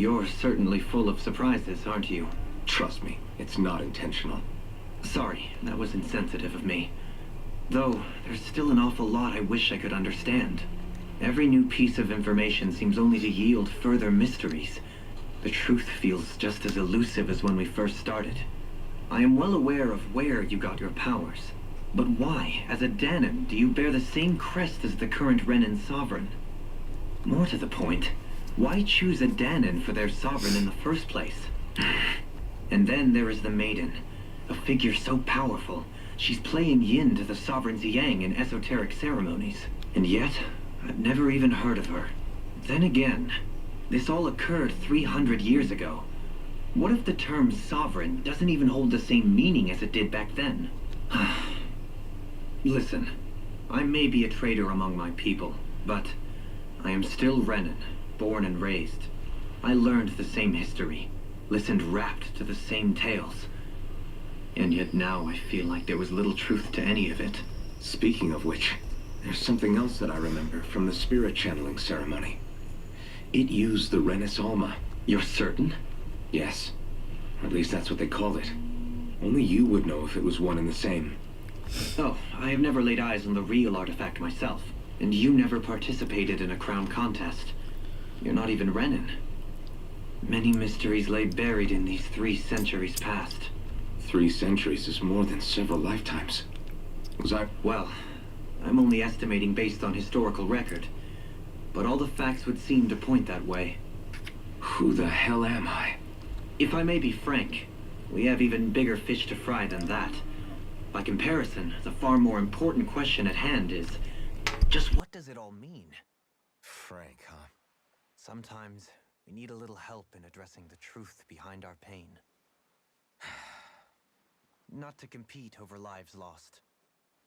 You're certainly full of surprises, aren't you? Trust me, it's not intentional. Sorry, that was insensitive of me. Though, there's still an awful lot I wish I could understand. Every new piece of information seems only to yield further mysteries. The truth feels just as elusive as when we first started. I am well aware of where you got your powers. But why, as a Dahnan, do you bear the same crest as the current Renan sovereign? More to the point, why choose a Dahnan for their sovereign in the first place? And then there is the Maiden, a figure so powerful, she's playing yin to the sovereign's yang in esoteric ceremonies. And yet, I've never even heard of her. Then again, this all occurred 300 years ago. What if the term sovereign doesn't even hold the same meaning as it did back then? Listen, I may be a traitor among my people, but I am still Renan, born and raised. I learned the same history, listened rapt to the same tales. And yet now I feel like there was little truth to any of it. Speaking of which, there's something else that I remember from the spirit channeling ceremony. It used the Renis Alma. You're certain? Yes. Or at least that's what they called it. Only you would know if it was one and the same. Oh, I have never laid eyes on the real artifact myself. And you never participated in a crown contest. You're not even Renan. Many mysteries lay buried in these 3 centuries past. 3 centuries is more than several lifetimes. Well, I'm only estimating based on historical record. But all the facts would seem to point that way. Who the hell am I? If I may be frank, we have even bigger fish to fry than that. By comparison, the far more important question at hand is, just what does it all mean? Frank, huh? Sometimes we need a little help in addressing the truth behind our pain. Not to compete over lives lost,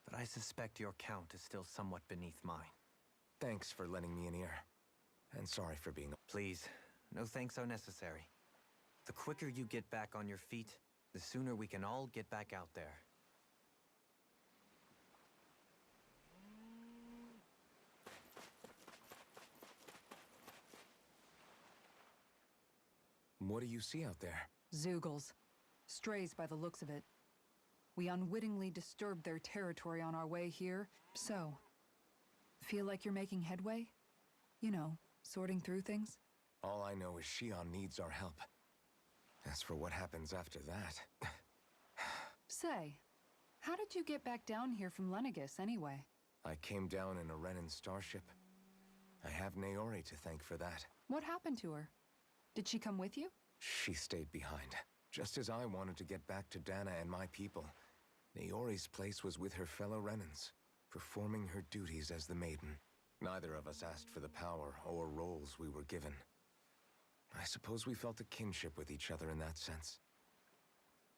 but I suspect your count is still somewhat beneath mine. Thanks for lending me an ear. And sorry for being... Please, no thanks are necessary. The quicker you get back on your feet, the sooner we can all get back out there. What do you see out there? Zeugles. Strays by the looks of it. We unwittingly disturbed their territory on our way here, so... Feel like you're making headway? You know, sorting through things? All I know is Shion needs our help. As for what happens after that... Say, how did you get back down here from Lenegis, anyway? I came down in a Renan starship. I have Naori to thank for that. What happened to her? Did she come with you? She stayed behind. Just as I wanted to get back to Dana and my people, Naori's place was with her fellow Renans, performing her duties as the Maiden. Neither of us asked for the power or roles we were given. I suppose we felt a kinship with each other in that sense.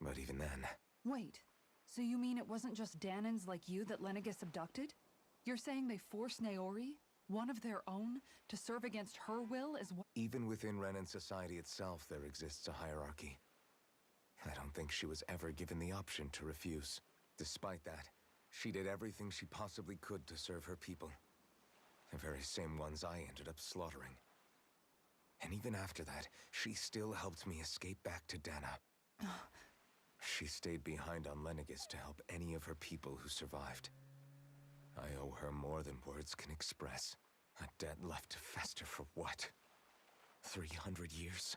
But even then... Wait, so you mean it wasn't just Danans like you that Lenegis abducted? You're saying they forced Naori, one of their own, to serve against her will as well? Even within Renan society itself, there exists a hierarchy. I don't think she was ever given the option to refuse. Despite that, she did everything she possibly could to serve her people. The very same ones I ended up slaughtering. And even after that, she still helped me escape back to Dana. She stayed behind on Lenegis to help any of her people who survived. I owe her more than words can express. A debt left to fester for what? 300 years?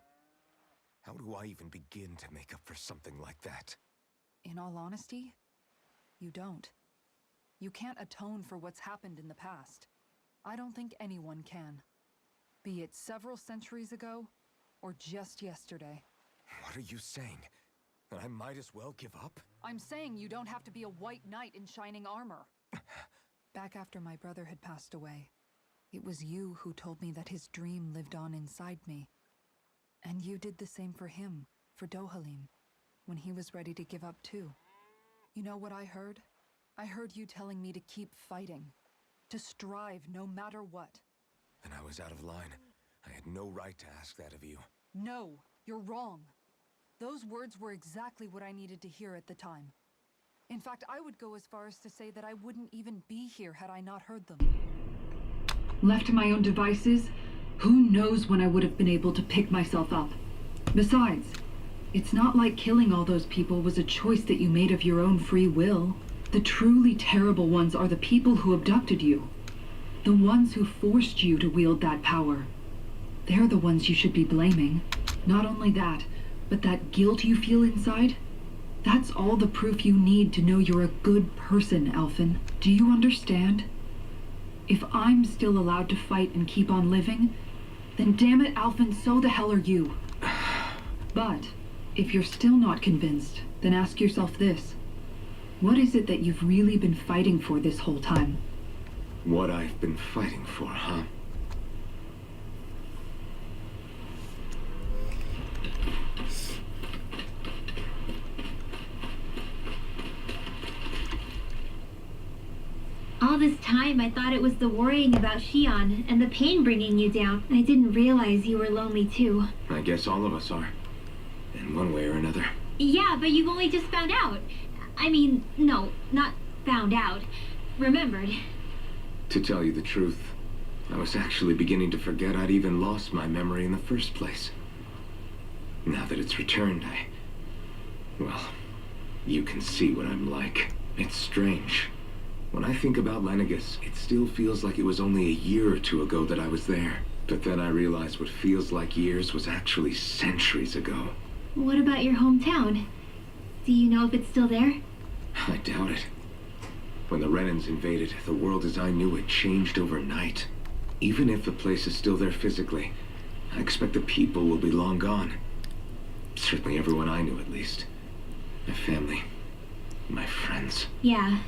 How do I even begin to make up for something like that? In all honesty, you don't. You can't atone for what's happened in the past. I don't think anyone can. Be it several centuries ago, or just yesterday. What are you saying? That I might as well give up? I'm saying you don't have to be a white knight in shining armor. Back after my brother had passed away, it was you who told me that his dream lived on inside me. And you did the same for him, for Dohalim, when he was ready to give up too. You know what I heard? I heard you telling me to keep fighting, to strive no matter what. And I was out of line. I had no right to ask that of you. No, you're wrong. Those words were exactly what I needed to hear at the time. In fact, I would go as far as to say that I wouldn't even be here had I not heard them. Left to my own devices, Who knows when I would have been able to pick myself up? Besides, it's not like killing all those people was a choice that you made of your own free will. The truly terrible ones are the people who abducted you. The ones who forced you to wield that power. They're the ones you should be blaming. Not only that, but that guilt you feel inside? That's all the proof you need to know you're a good person, Alphen. Do you understand? If I'm still allowed to fight and keep on living, then damn it, Alphen, so the hell are you. But, if you're still not convinced, then ask yourself this. What is it that you've really been fighting for this whole time? What I've been fighting for, huh? All this time, I thought it was the worrying about Shion and the pain bringing you down. I didn't realize you were lonely too. I guess all of us are. In one way or another. Yeah, but you've only just found out. I mean, no, not found out. Remembered. To tell you the truth, I was actually beginning to forget I'd even lost my memory in the first place. Now that it's returned, well, you can see what I'm like. It's strange. When I think about Lenegis, it still feels like it was only a year or two ago that I was there. But then I realized what feels like years was actually centuries ago. What about your hometown? Do you know if it's still there? I doubt it. When the Renans invaded, the world as I knew it changed overnight. Even if the place is still there physically, I expect the people will be long gone. Certainly everyone I knew, at least. My family. My friends. Yeah.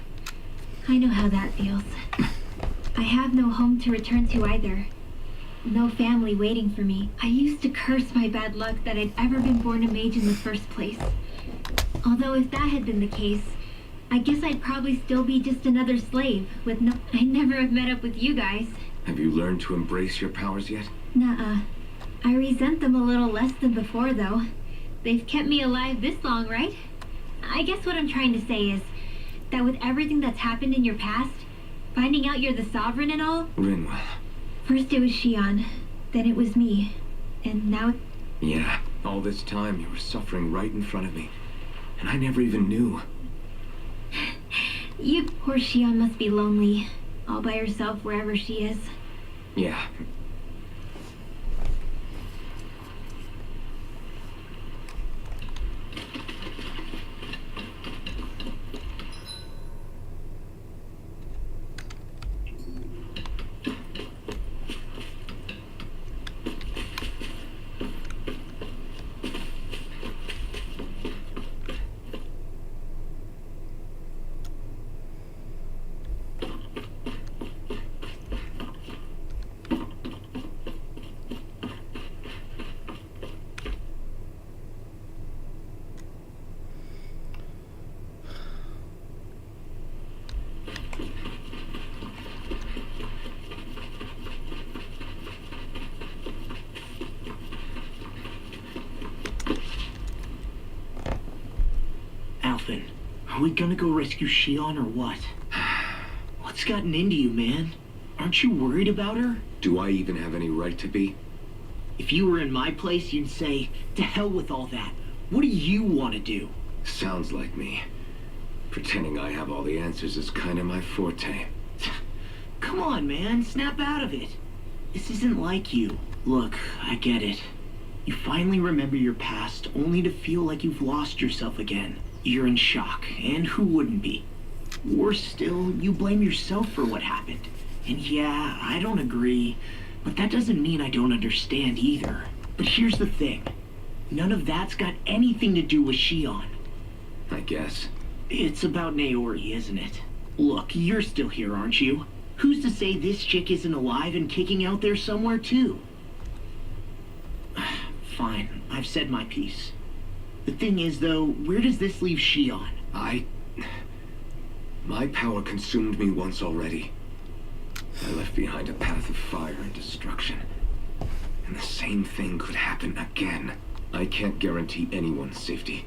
I know how that feels. I have no home to return to either. No family waiting for me. I used to curse my bad luck that I'd ever been born a mage in the first place. Although if that had been the case, I guess I'd probably still be just another slave with no... I'd never have met up with you guys. Have you learned to embrace your powers yet? Nuh-uh. I resent them a little less than before, though. They've kept me alive this long, right? I guess what I'm trying to say is that with everything that's happened in your past, finding out you're the Sovereign and all... Rinwell. First it was Shion, then it was me, and now... Yeah, all this time you were suffering right in front of me, and I never even knew. You poor Shion must be lonely, all by herself wherever she is. Yeah. Alphen, are we gonna go rescue Shion or what? What's gotten into you, man? Aren't you worried about her? Do I even have any right to be? If you were in my place, you'd say, to hell with all that. What do you want to do? Sounds like me. Pretending I have all the answers is kind of my forte. Come on, man, snap out of it. This isn't like you. Look, I get it. You finally remember your past, only to feel like you've lost yourself again. You're in shock, and who wouldn't be? Worse still, you blame yourself for what happened. And yeah, I don't agree, but that doesn't mean I don't understand either. But here's the thing. None of that's got anything to do with Shion. I guess. It's about Naori, isn't it? Look, you're still here, aren't you? Who's to say this chick isn't alive and kicking out there somewhere, too? Fine, I've said my piece. The thing is, though, where does this leave Shion? My power consumed me once already. I left behind a path of fire and destruction. And the same thing could happen again. I can't guarantee anyone's safety,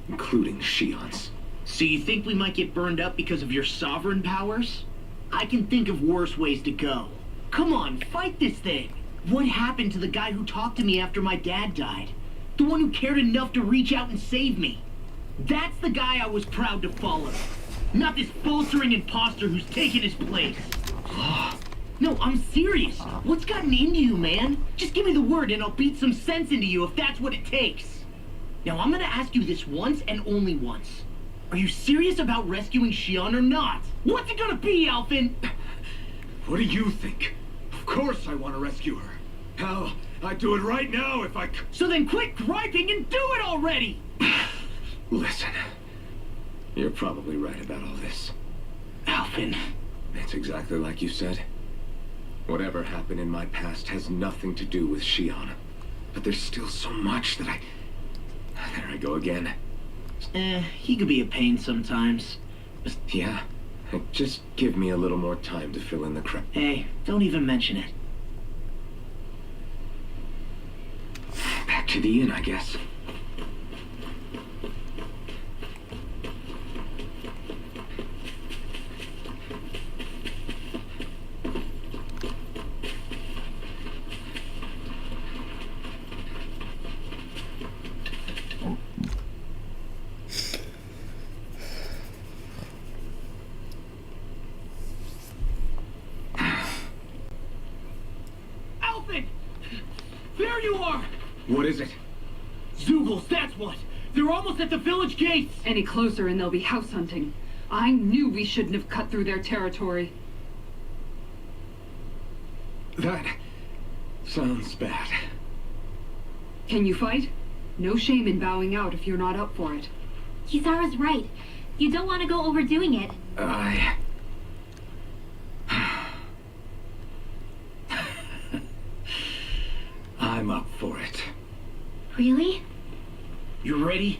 including Shion's. So you think we might get burned up because of your sovereign powers? I can think of worse ways to go. Come on, fight this thing! What happened to the guy who talked to me after my dad died? The one who cared enough to reach out and save me? That's the guy I was proud to follow. Not this faltering imposter who's taken his place. No, I'm serious. What's gotten into you, man? Just give me the word and I'll beat some sense into you if that's what it takes. Now, I'm gonna ask you this once and only once. Are you serious about rescuing Shion or not? What's it gonna be, Alphen? What do you think? Of course I want to rescue her. Hell, I'd do it right now if I could. So then quit griping and do it already! Listen, you're probably right about all this. Alphen. It's exactly like you said. Whatever happened in my past has nothing to do with Shion. But there's still so much that There I go again. He could be a pain sometimes. Yeah? Just give me a little more time to fill in the crap. Hey, don't even mention it. Back to the inn, I guess. Alphen! There you are! What is it? Zeugles, that's what! They're almost at the village gates! Any closer and they'll be house hunting. I knew we shouldn't have cut through their territory. That sounds bad. Can you fight? No shame in bowing out if you're not up for it. Kisara's right. You don't want to go overdoing it. I'm up for it. Really? You ready?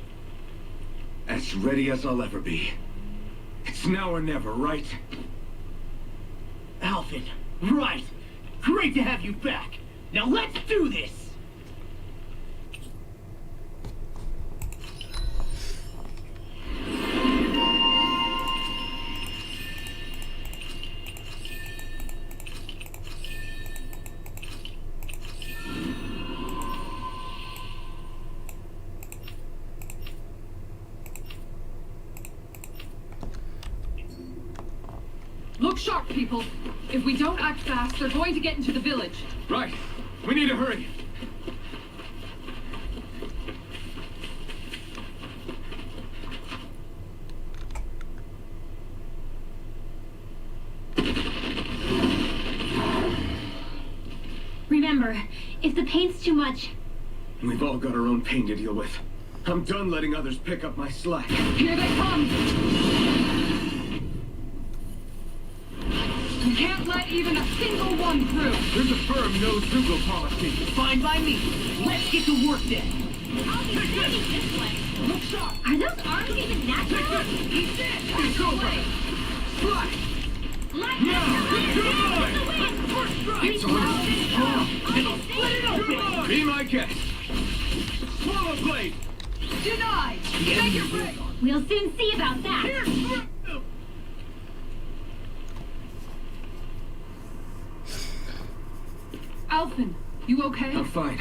As ready as I'll ever be. It's now or never, right? Alphen, right! Great to have you back! Now let's do this! Look sharp, people. If we don't act fast, they're going to get into the village. Right. We need to hurry. Remember, if the pain's too much, We've all got our own pain to deal with. I'm done letting others pick up my slack. Here they come! We can't let even a single one through! There's a firm no-Zugo policy. Fine by me. Let's get to work then. I'll be heading this way. Look sharp. Are those arms even natural? He's dead. It's over. Slack! Like Now, that, come the on! wind! First strike. It's on. Split it open. Be my guest. Swallow blade. Denied! Take your break! We'll soon see about that. Here, through. Alphen, you okay? I'm fine.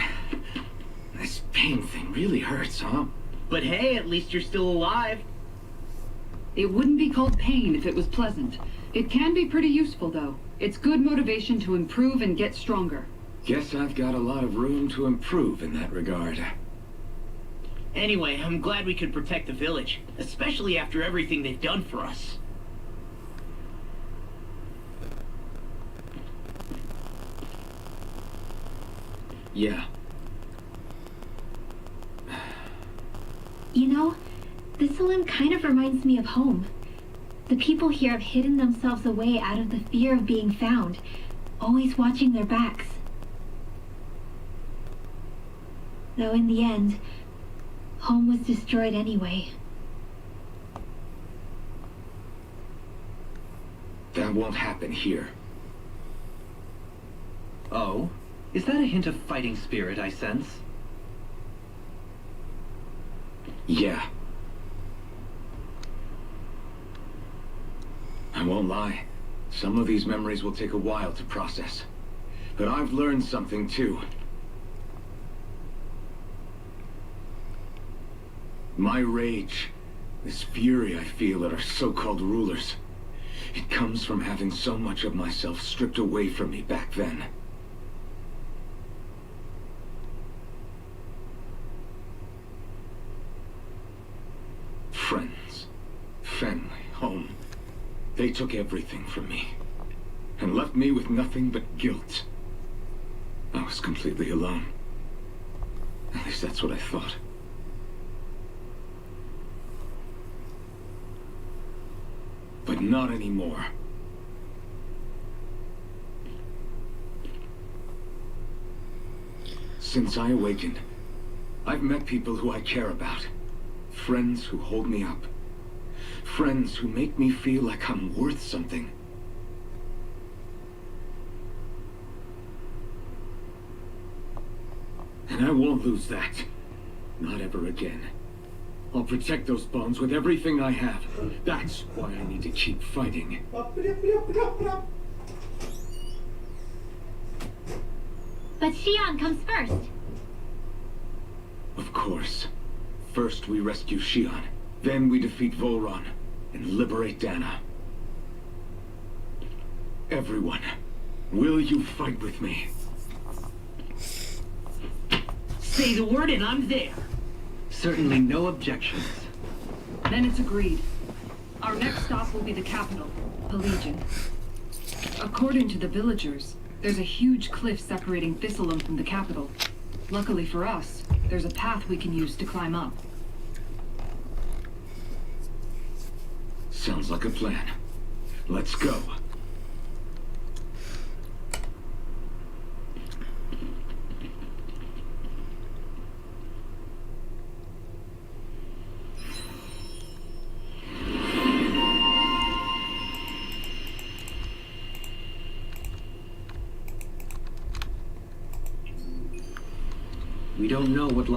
This pain thing really hurts, huh? But hey, at least you're still alive. It wouldn't be called pain if it was pleasant. It can be pretty useful, though. It's good motivation to improve and get stronger. Guess I've got a lot of room to improve in that regard. Anyway, I'm glad we could protect the village, especially after everything they've done for us. Yeah. You know, this one kind of reminds me of home. The people here have hidden themselves away out of the fear of being found, always watching their backs. Though in the end, home was destroyed anyway. That won't happen here. Oh? Is that a hint of fighting spirit I sense? Yeah. I won't lie. Some of these memories will take a while to process. But I've learned something too. My rage, this fury I feel at our so-called rulers, it comes from having so much of myself stripped away from me back then. Friends, family, home. They took everything from me and left me with nothing but guilt. I was completely alone. At least that's what I thought. But not anymore. Since I awakened, I've met people who I care about. Friends who hold me up. Friends who make me feel like I'm worth something. And I won't lose that. Not ever again. I'll protect those bonds with everything I have. That's why I need to keep fighting. But Shion comes first. Of course. First we rescue Shion. Then we defeat Volron and liberate Dana. Everyone, will you fight with me? Say the word and I'm there. Certainly no objections. Then it's agreed. Our next stop will be the capital, Pelegion. According to the villagers, there's a huge cliff separating Thistleum from the capital. Luckily for us, there's a path we can use to climb up. Sounds like a plan. Let's go. We don't know what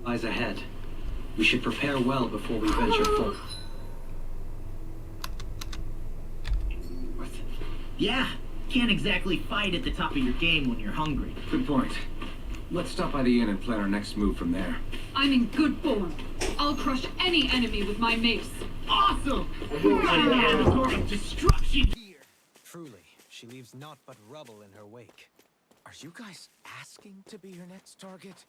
lies ahead. We should prepare well before we venture forth. Yeah, can't exactly fight at the top of your game when you're hungry. Good point. Let's stop by the inn and plan our next move from there. I'm in good form. I'll crush any enemy with my mace. Awesome! We're on an mandatory destruction here! Truly, she leaves naught but rubble in her wake. Are you guys asking to be her next target?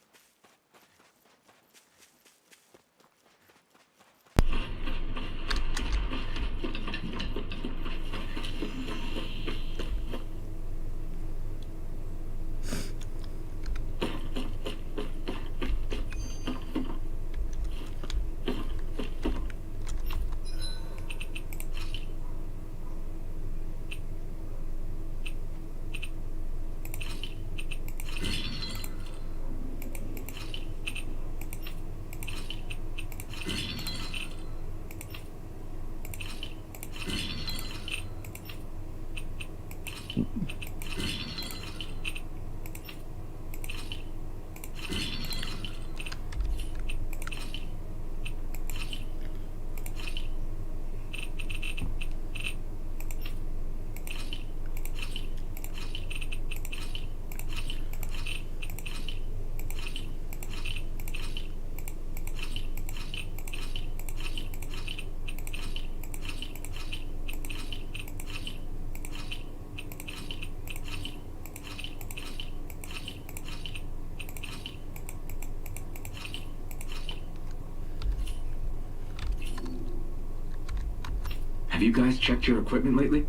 Have you guys checked your equipment lately?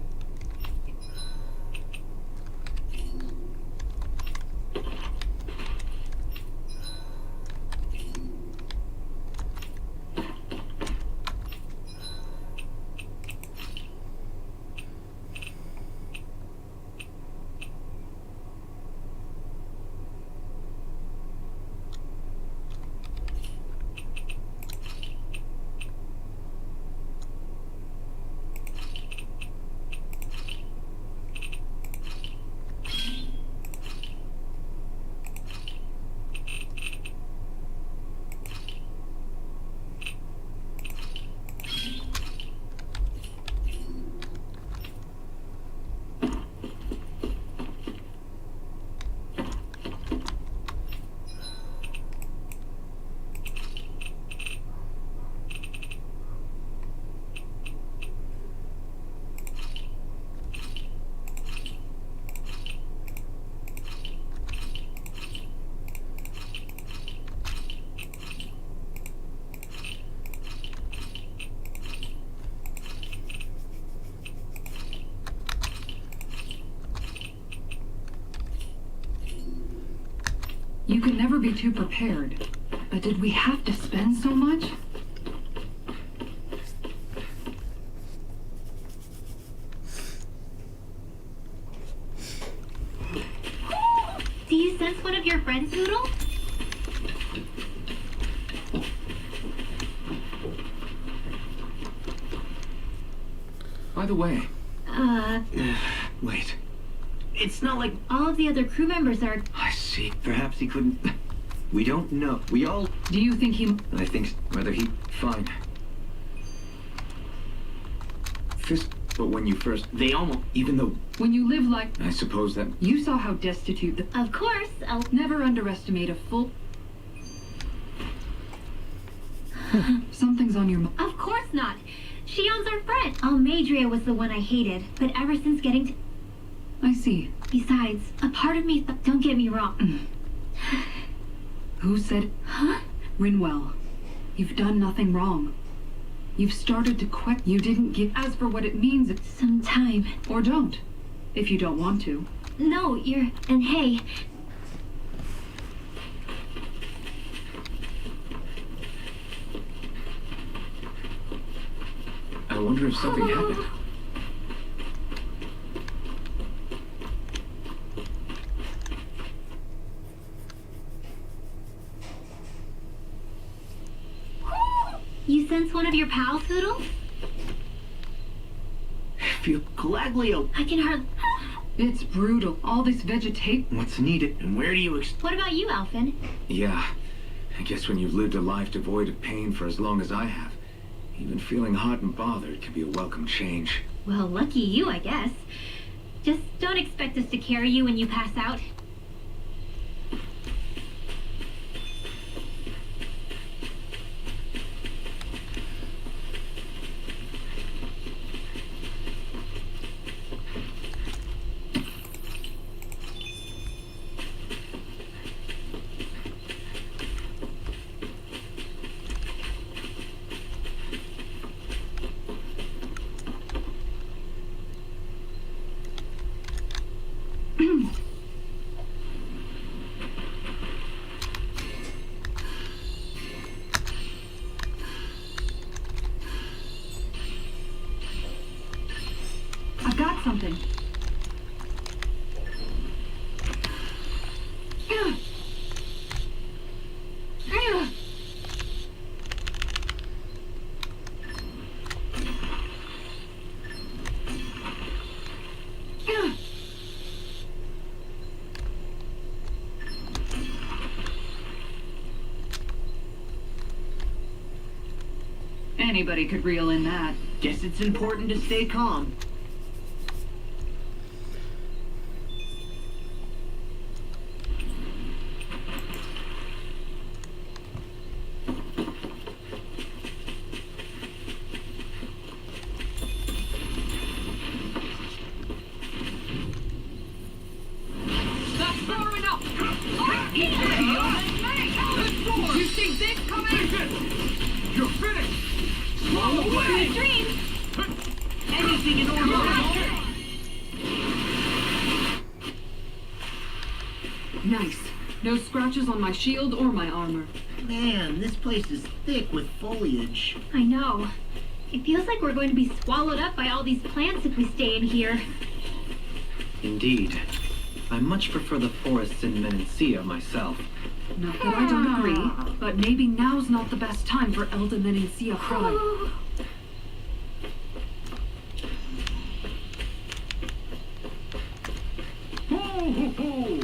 You can never be too prepared. But did we have to spend so much? Do you sense one of your friends, Noodle? By the way, Wait, It's not like All of the other crew members are... I see. Perhaps he couldn't... We don't know. We all... Do you think he... I think whether he... fine. Fist, but when you first... they almost. Even though When you live like... I suppose that... You saw how destitute the... Of course, I'll... Never underestimate a full... Something's on your mind. Of course not. She owns our friend. Almadria was the one I hated, but ever since getting to... I see. Besides, a part of me... Don't get me wrong. Who said... Huh? Rinwell, you've done nothing wrong. You've started to quit. You didn't give... As for what it means, it's... Some time. Or don't. If you don't want to. No, you're... And hey... I wonder if something happened. You sense one of your pals, Poodle? Feel Glaglio. I can hardly... It's brutal. All this vegetation... What's needed? And where do you What about you, Alphen? Yeah. I guess when you've lived a life devoid of pain for as long as I have, even feeling hot and bothered can be a welcome change. Well, lucky you, I guess. Just don't expect us to carry you when you pass out. I've got something. Anybody could reel in that. Guess it's important to stay calm. That's far enough! You see this coming? You're finished! Dream! Anything in order. Nice. No scratches on my shield or my armor. Man, this place is thick with foliage. I know. It feels like we're going to be swallowed up by all these plants if we stay in here. Indeed. I much prefer the forests in Menancia myself. Not that I don't agree, but maybe now's not the best time for Elda Menancia Pride. Ho, ho, ho!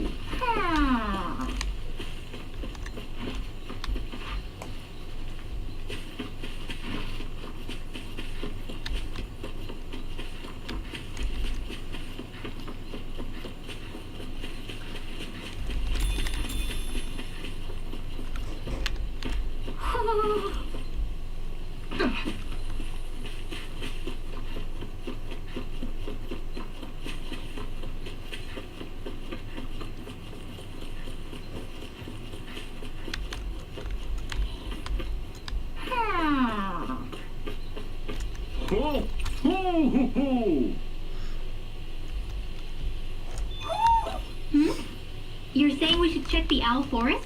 Ho, ho, ho, ho! You're saying we should check the Owl Forest?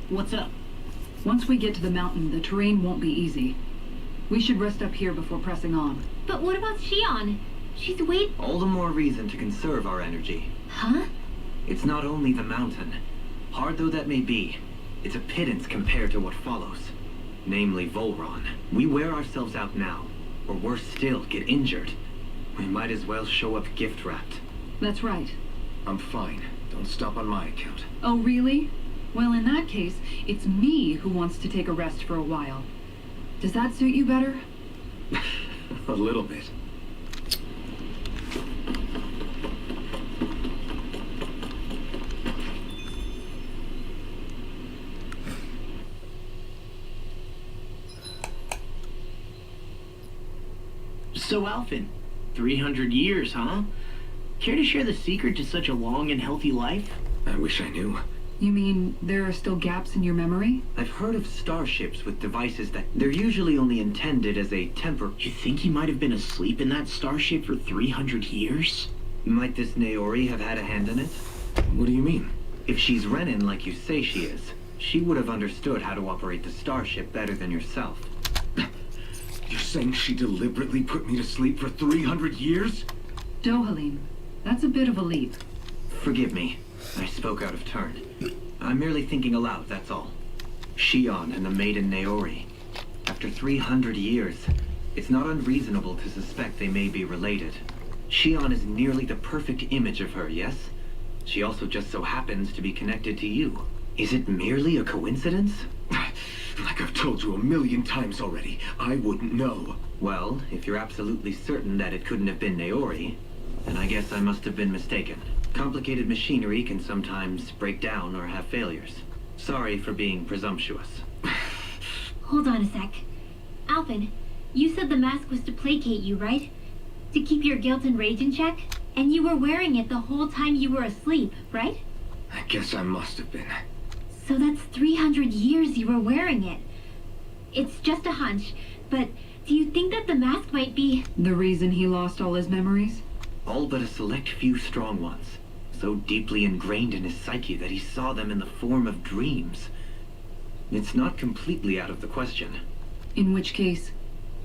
What's up? Once we get to the mountain, the terrain won't be easy. We should rest up here before pressing on. But what about Shion? She's way... All the more reason to conserve our energy. Huh? It's not only the mountain. Hard though that may be, it's a pittance compared to what follows. Namely Volron. We wear ourselves out now, or worse still, get injured. We might as well show up gift-wrapped. That's right. I'm fine. Don't stop on my account. Oh, really? Well, in that case, it's me who wants to take a rest for a while. Does that suit you better? A little bit. So, Alphen, 300 years, huh? Care to share the secret to such a long and healthy life? I wish I knew. You mean there are still gaps in your memory? I've heard of starships with devices that they're usually only intended as a You think he might have been asleep in that starship for 300 years? Might this Naori have had a hand in it? What do you mean? If she's Renin like you say she is, she would have understood how to operate the starship better than yourself. You're saying she deliberately put me to sleep for 300 years? Dohalim, that's a bit of a leap. Forgive me. I spoke out of turn. I'm merely thinking aloud, that's all. Shion and the maiden Naori. After 300 years, it's not unreasonable to suspect they may be related. Shion is nearly the perfect image of her, yes? She also just so happens to be connected to you. Is it merely a coincidence? Like I've told you 1,000,000 times already, I wouldn't know. Well, if you're absolutely certain that it couldn't have been Naori, then I guess I must have been mistaken. Complicated machinery can sometimes break down or have failures. Sorry for being presumptuous. Hold on a sec. Alphen, you said the mask was to placate you, right? To keep your guilt and rage in check? And you were wearing it the whole time you were asleep, right? I guess I must have been. So that's 300 years you were wearing it. It's just a hunch, but do you think that the mask might be... The reason he lost all his memories? All but a select few strong ones. So deeply ingrained in his psyche that he saw them in the form of dreams. It's not completely out of the question. In which case,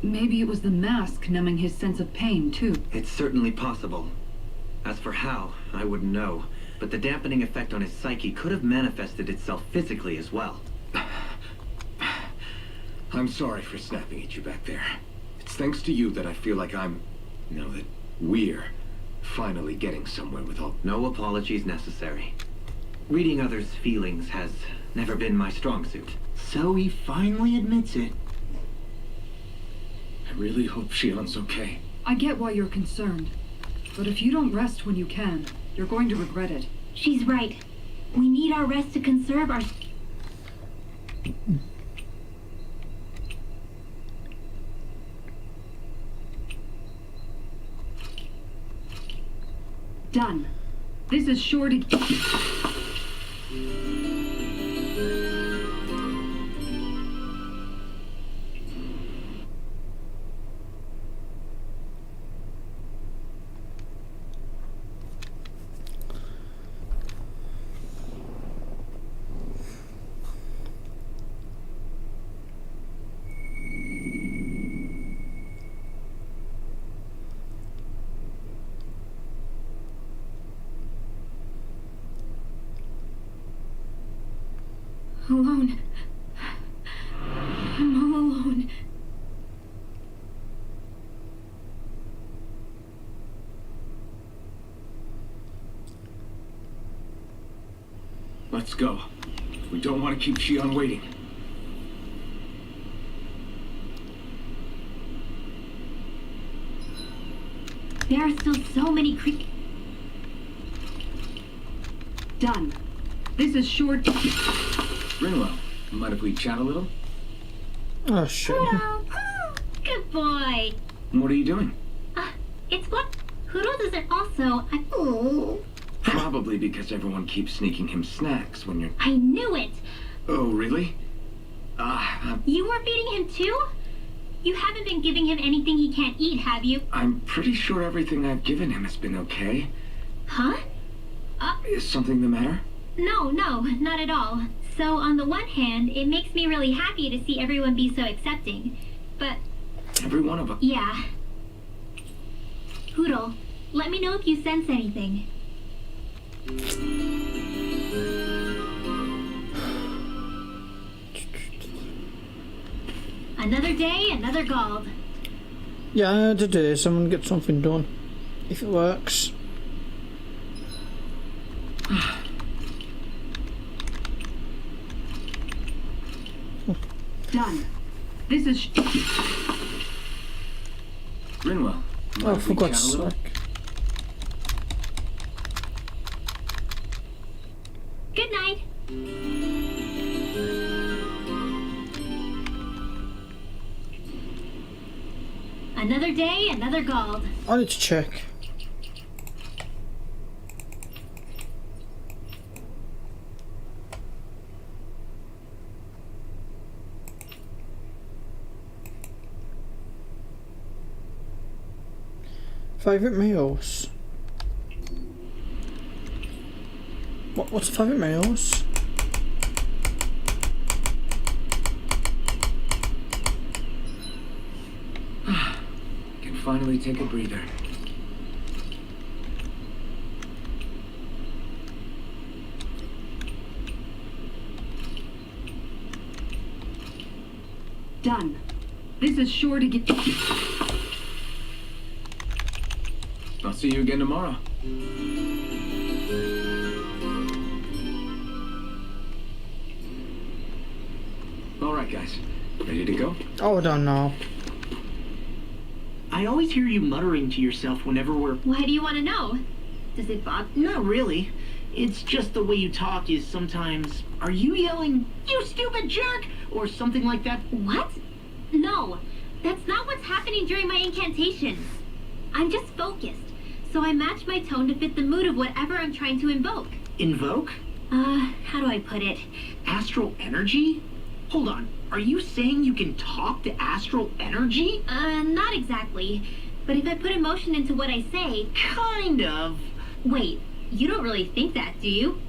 maybe it was the mask numbing his sense of pain, too. It's certainly possible. As for how, I wouldn't know. But the dampening effect on his psyche could have manifested itself physically as well. I'm sorry for snapping at you back there. It's thanks to you that I feel like that we're finally getting somewhere with all... No apologies necessary. Reading others' feelings has never been my strong suit. So he finally admits it. I really hope Shion's okay. I get why you're concerned. But if you don't rest when you can, you're going to regret it. She's right. We need our rest to conserve our... Done. This is sure to... Alone. I'm all alone. Let's go. We don't want to keep Shion waiting. There are still so many Done. This is sure to... Rinlo, mind if we chat a little? Oh shit. Good boy. What are you doing? It's what Huro doesn't also... Probably because everyone keeps sneaking him snacks when you're... I knew it! Oh, really? You were feeding him too? You haven't been giving him anything he can't eat, have you? I'm pretty sure everything I've given him has been okay. Huh? Is something the matter? No, not at all. So, on the one hand, it makes me really happy to see everyone be so accepting. But, Every one of them. yeah. Poodle, let me know if you sense anything. Another day, another Gald. Yeah, today someone get something done. If it works. Done. This is... Rinwell. Oh, for God's sake. Good night. Another day, another Gald. I need to check. Favourite meals? What's favourite meals? Can finally take a breather. done. This is sure to get... I'll see you again tomorrow. All right, guys. Ready to go? Oh, I don't know. I always hear you muttering to yourself whenever we're... Why do you want to know? Does it bother? Not really. It's just the way you talk is sometimes... Are you yelling, "You stupid jerk," or something like that? What? No, that's not what's happening during my incantations. I'm just focused, so I match my tone to fit the mood of whatever I'm trying to invoke. Invoke? How do I put it? Astral energy? Hold on. Are you saying you can talk to astral energy? Not exactly. But if I put emotion into what I say... Kind of. Wait, you don't really think that, do you?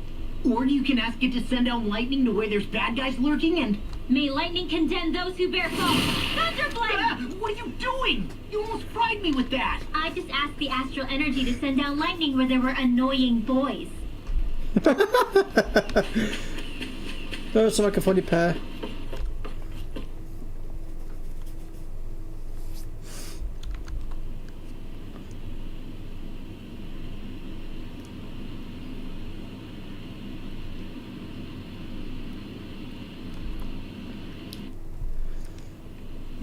Or you can ask it to send down lightning to where there's bad guys lurking and... May lightning condemn those who bear false. Thunderblade! Ah, what are you doing? You almost fried me with that. I just asked the astral energy to send down lightning where there were annoying boys. Those are like a funny pair.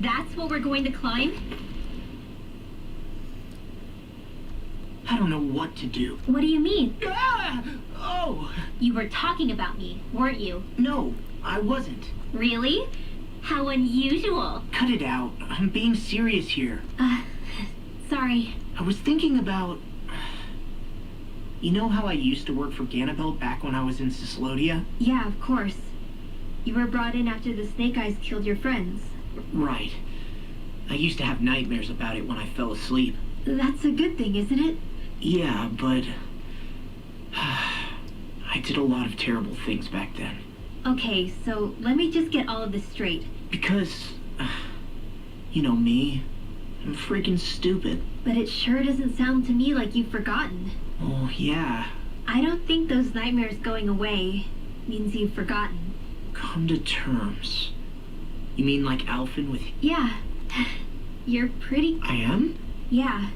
That's what we're going to climb? I don't know what to do. What do you mean? Ah! Oh! You were talking about me, weren't you? No, I wasn't. Really? How unusual. Cut it out. I'm being serious here. Sorry. I was thinking about... You know how I used to work for Ganabelt back when I was in Cyslodia? Yeah, of course. You were brought in after the Snake Eyes killed your friends. Right. I used to have nightmares about it when I fell asleep. That's a good thing, isn't it? Yeah, but... I did a lot of terrible things back then. Okay, so let me just get all of this straight. Because... you know me. I'm freaking stupid. But it sure doesn't sound to me like you've forgotten. Oh, yeah. I don't think those nightmares going away means you've forgotten. Come to terms. You mean like Alphen with... Yeah. You're pretty... I am? Yeah.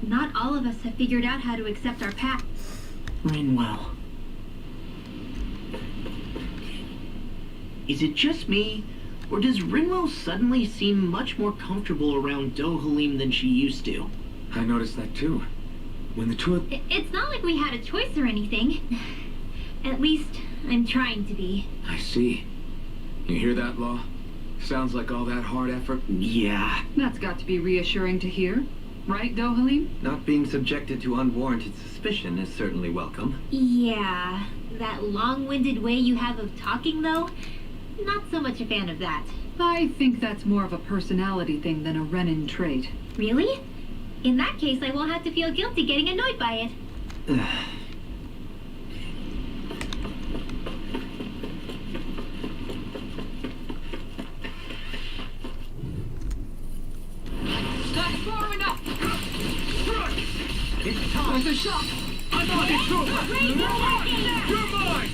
Not all of us have figured out how to accept our pact. Rinwell. Is it just me, or does Rinwell suddenly seem much more comfortable around Dohalim than she used to? I noticed that too. When the two of... It's not like we had a choice or anything. At least, I'm trying to be. I see. You hear that, Law? Sounds like all that hard effort. Yeah. That's got to be reassuring to hear. Right, Dohalim? Not being subjected to unwarranted suspicion is certainly welcome. Yeah, that long-winded way you have of talking, though, not so much a fan of that. I think that's more of a personality thing than a Renin trait. Really? In that case, I won't have to feel guilty getting annoyed by it. Not far enough! It's time! There's a shot! I'm on it, too! You're mine!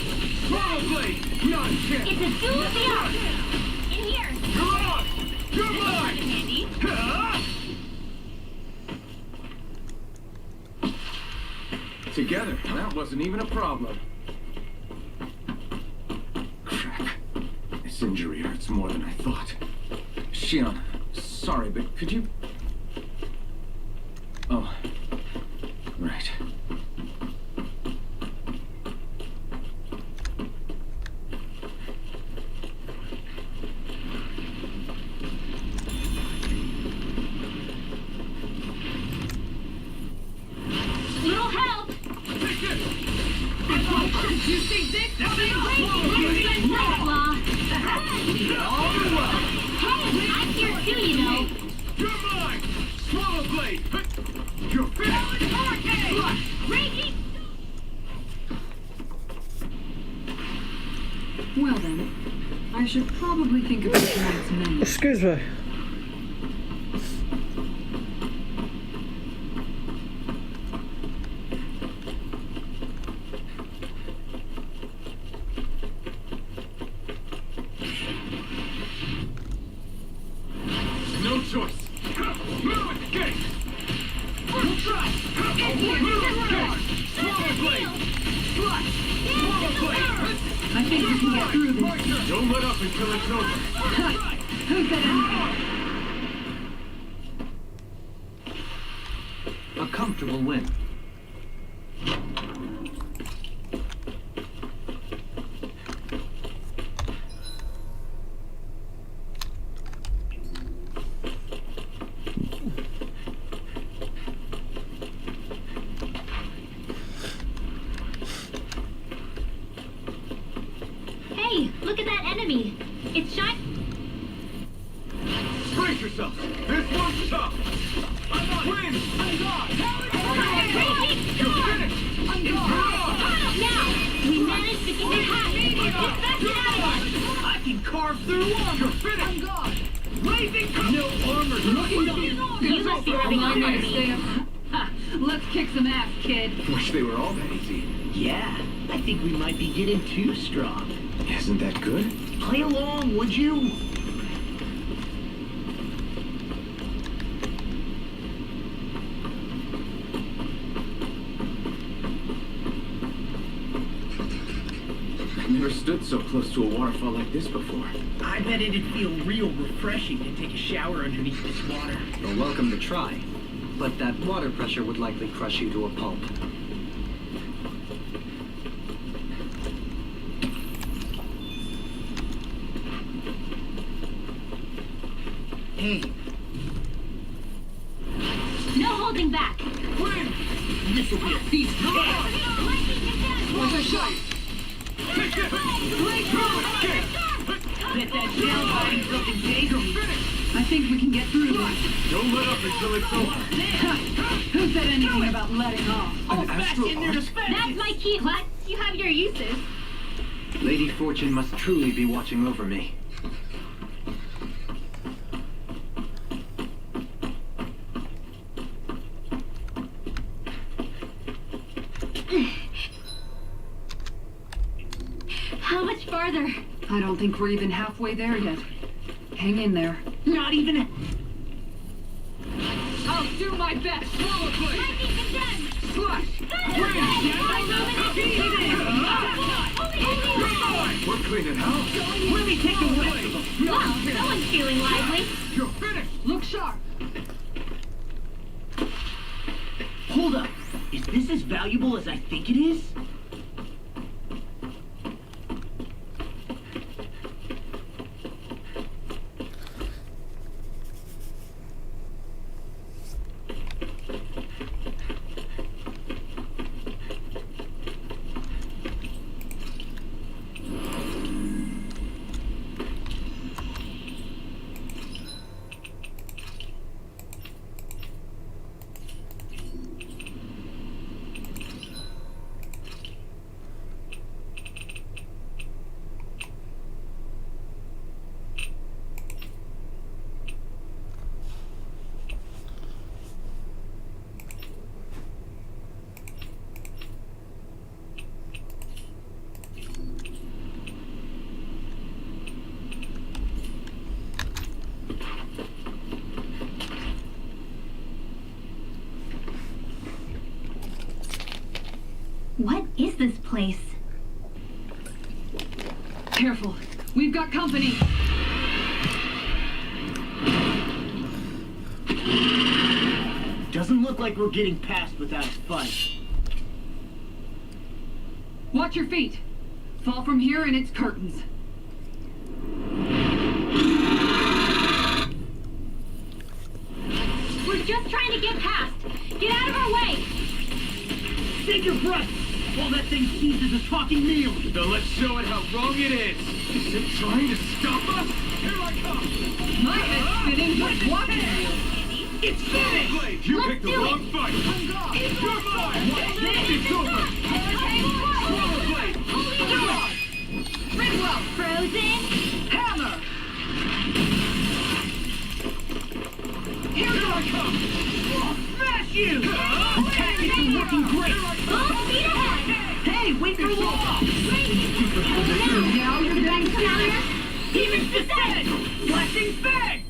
Probably! Not yet! It's a duel deal! In here! You're on! You're mine! Handy. Together, that wasn't even a problem. Crap. This injury hurts more than I thought. Shion, sorry, but could you... Oh. Right. Little help! You think this? Outlaw! Hey, I'm here too, you know. You're mine! Swallow blade! You're finished! Raging! Well then, I should probably think about tonight's menu. Excuse me. No choice! Move it! Get it! Try! Swallow blade! Swallow blade! I think we can get through this. Don't let up until it's over. Who said anything? A comfortable win. Hey, look at that enemy. It's Brace yourself! This one's tough! I'm on! Win! I'm gone! You're finished! You're on! Now, we managed to keep it hot. Get back to that I can carve through armor! You're finished! Blazing! No armor! Looking on! You must be rubbing on Okay, enemy. stay up. Ha, let's kick some ass, kid. Wish they were all that easy. Yeah, I think we might be getting too strong. Isn't that good? Play along, would you? I've never stood so close to a waterfall like this before. I bet it'd feel real refreshing to take a shower underneath this water. You're welcome to try. But that water pressure would likely crush you to a pulp. Hey, No holding back. win! This'll be a feast for What's a shot? Bet that tail biting something dangerous. I think we can get through this. Don't let up until it's over. Who said anything about letting off? I'll bash in their That's defense! my key. What? You have your uses. Lady Fortune must truly be watching over me. How much farther? I don't think we're even halfway there yet. Hang in there. Not even a... I'll do my best. Swallow blade! Lightning condemned. Slash! We're cleaning house. Let me take the rest of them. Wow, someone's feeling lively. You're finished! Look sharp. Hold up. Is this as valuable as I think it is? is this place? Careful. We've got company. Doesn't look like we're getting past without a fight. Watch your feet. Fall from here and it's curtains. We're just trying to get past. Get out of our way! Save your breath while that thing seizes a talking meal. Now let's show it how wrong it is. Is it trying to stop us? Here I come! My head's spinning just watching you. It's finished! Blade, you Let's picked the do wrong it. fight! It's your mine! It's over! Swallow Blade! Ridwell! Frozen? Hammer! Here I come! Smash you! The tactics are working great! Full speed ahead! Hey, wait for wall! Now you're getting serious. Demon's Descent! Flashing Fang!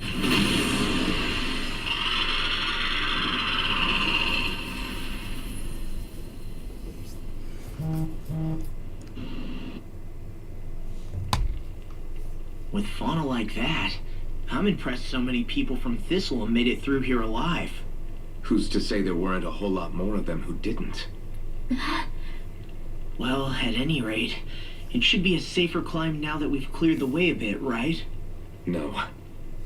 With fauna like that, I'm impressed so many people from Thistleum made it through here alive. Who's to say there weren't a whole lot more of them who didn't? Well, at any rate, it should be a safer climb now that we've cleared the way a bit, right? No.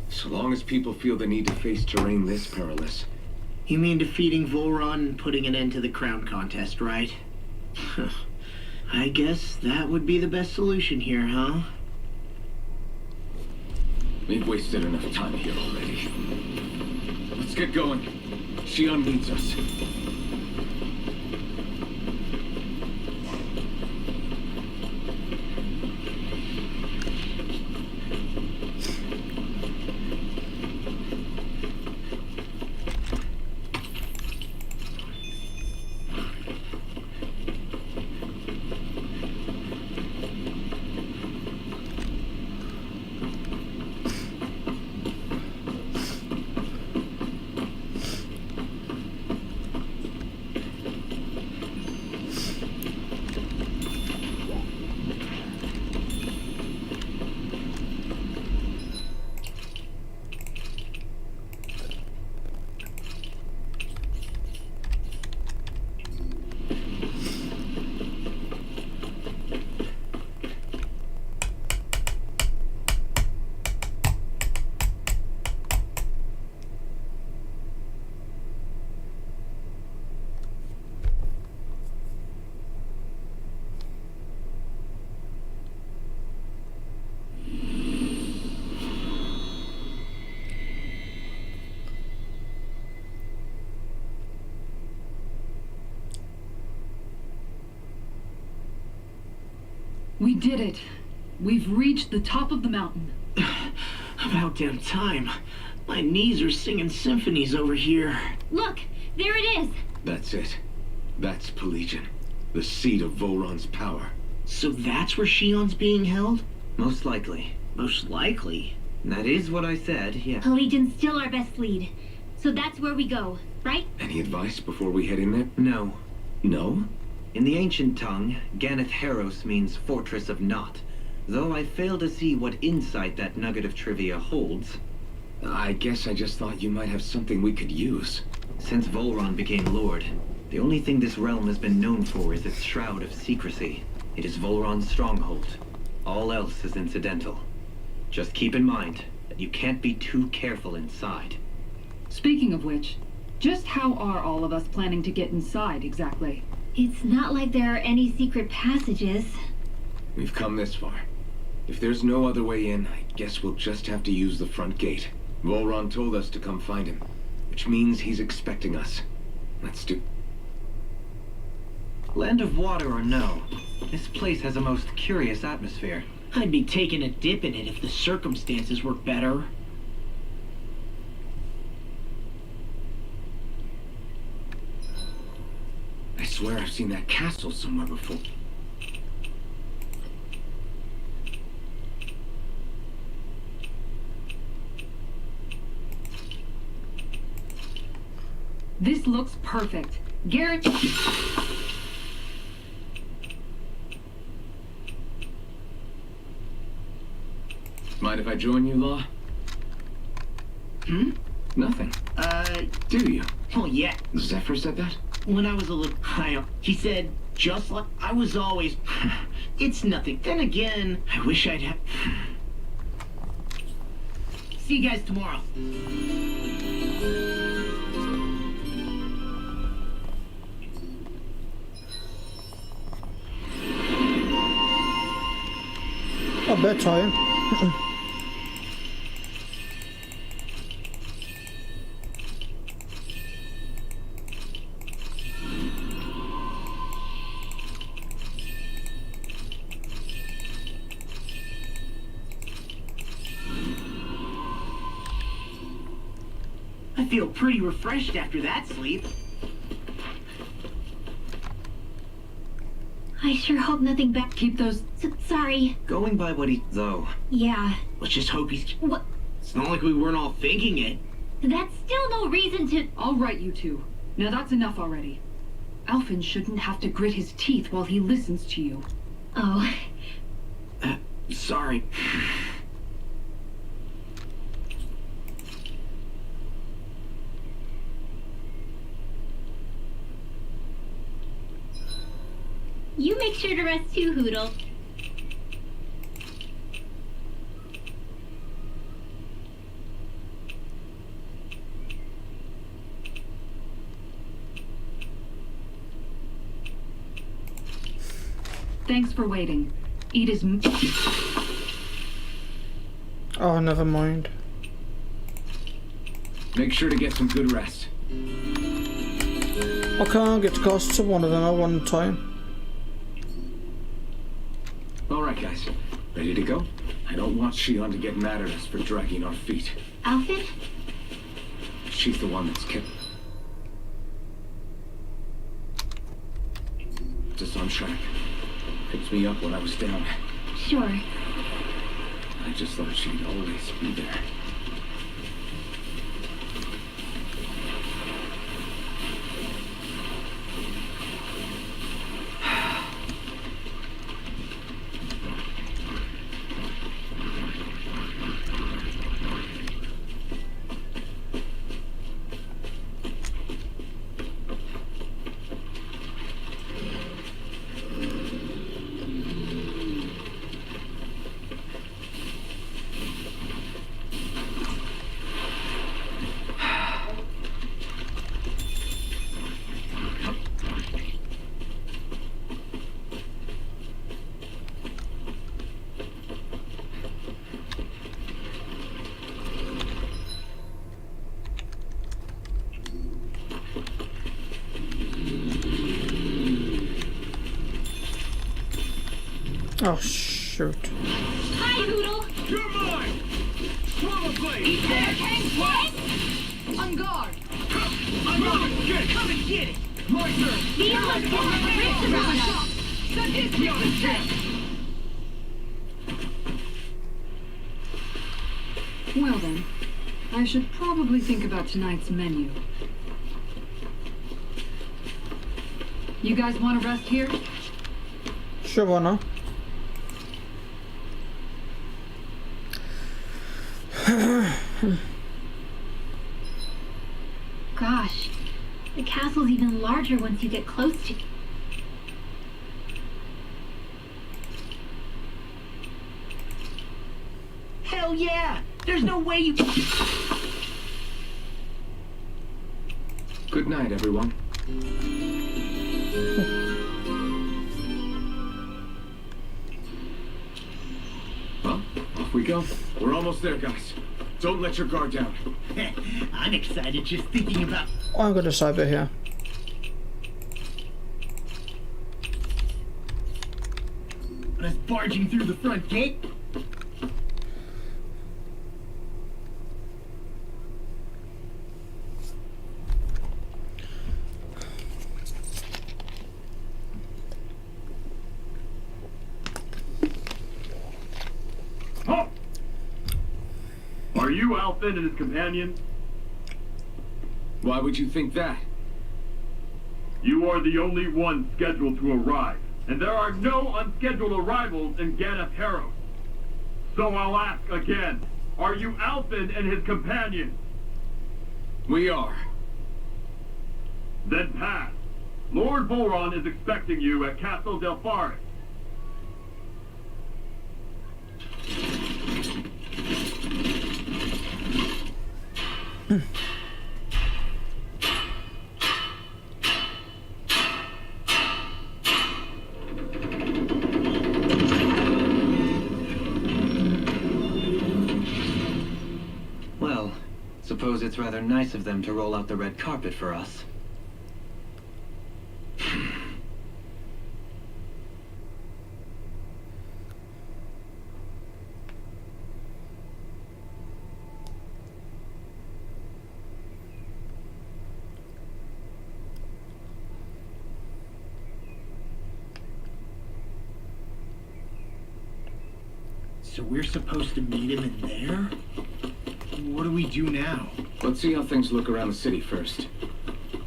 So long as people feel the need to face terrain this perilous. You mean defeating Volron and putting an end to the crown contest, right? I guess that would be the best solution here, huh? We've wasted enough time here already. Let's get going. Shion needs us. We did it. We've reached the top of the mountain. About damn time. My knees are singing symphonies over here. Look! There it is! That's it. That's Pelagian. The seat of Volron's power. So that's where Shion's being held? Most likely. Most likely. That is what I said, yeah. Pelagian's still our best lead. So that's where we go, right? Any advice before we head in there? No. No? In the ancient tongue, Ganeth Heros means Fortress of Naught, though I fail to see what insight that nugget of trivia holds. I guess I just thought you might have something we could use. Since Volron became Lord, the only thing this realm has been known for is its shroud of secrecy. It is Volron's stronghold. All else is incidental. Just keep in mind that you can't be too careful inside. Speaking of which, just how are all of us planning to get inside exactly? It's not like there are any secret passages. We've come this far. If there's no other way in, I guess we'll just have to use the front gate. Volron told us to come find him, which means he's expecting us. Let's do... Land of water or no, this place has a most curious atmosphere. I'd be taking a dip in it if the circumstances were better. I swear I've seen that castle somewhere before. This looks perfect. Garrett... Mind if I join you, Law? Nothing. Do you? Oh yeah. Zephyr said that? When I was a little high, he said, just like I was always. It's nothing. Then again, I wish I'd have. See you guys tomorrow. Oh, bedtime. I feel pretty refreshed after that sleep. I sure hope nothing bad. Keep those. Sorry. Going by what he... Though, Yeah. Let's just hope he's. What? It's not like we weren't all thinking it. That's still no reason to. All right, you two. Now that's enough already. Alphen shouldn't have to grit his teeth while he listens to you. Oh. Sorry. You make sure to rest too, Hoodle. Thanks for waiting. Eat Oh, never mind. Make sure to get some good rest. I can't get close to one of them at one time. All right, guys. Ready to go? I don't want Shion to get mad at us for dragging our feet. Alphen? She's the one that's kept us on track. Picked me up when I was down. Sure. I just thought she'd always be there. Oh, shoot. Hi, Hoodle! You're mine! Swallow blade! Eat there, King! What? On guard! I'm on it! Get it! Come and get it! My turn! These ones can rip the run! Set his Beyond the chance! Well then, I should probably think about tonight's menu. You guys want to rest here? Sure, why not? Gosh, the castle's even larger once you get close to. Hell yeah! There's no way you. Good night, everyone. Well, off we go. We're almost there, guys. Don't let your guard down. I'm excited just thinking about. I'm gonna save it here. us barging through the front gate. Halt! Are you Alphen and his companion? Why would you think that? You are the only one scheduled to arrive, and there are no unscheduled arrivals in Ganapero. So I'll ask again. Are you Alfin and his companions? We are. Then pass. Lord Volron is expecting you at Castle Delpharis. Well, suppose it's rather nice of them to roll out the red carpet for us. So we're supposed to meet him in there? What do we do now? Let's see how things look around the city first.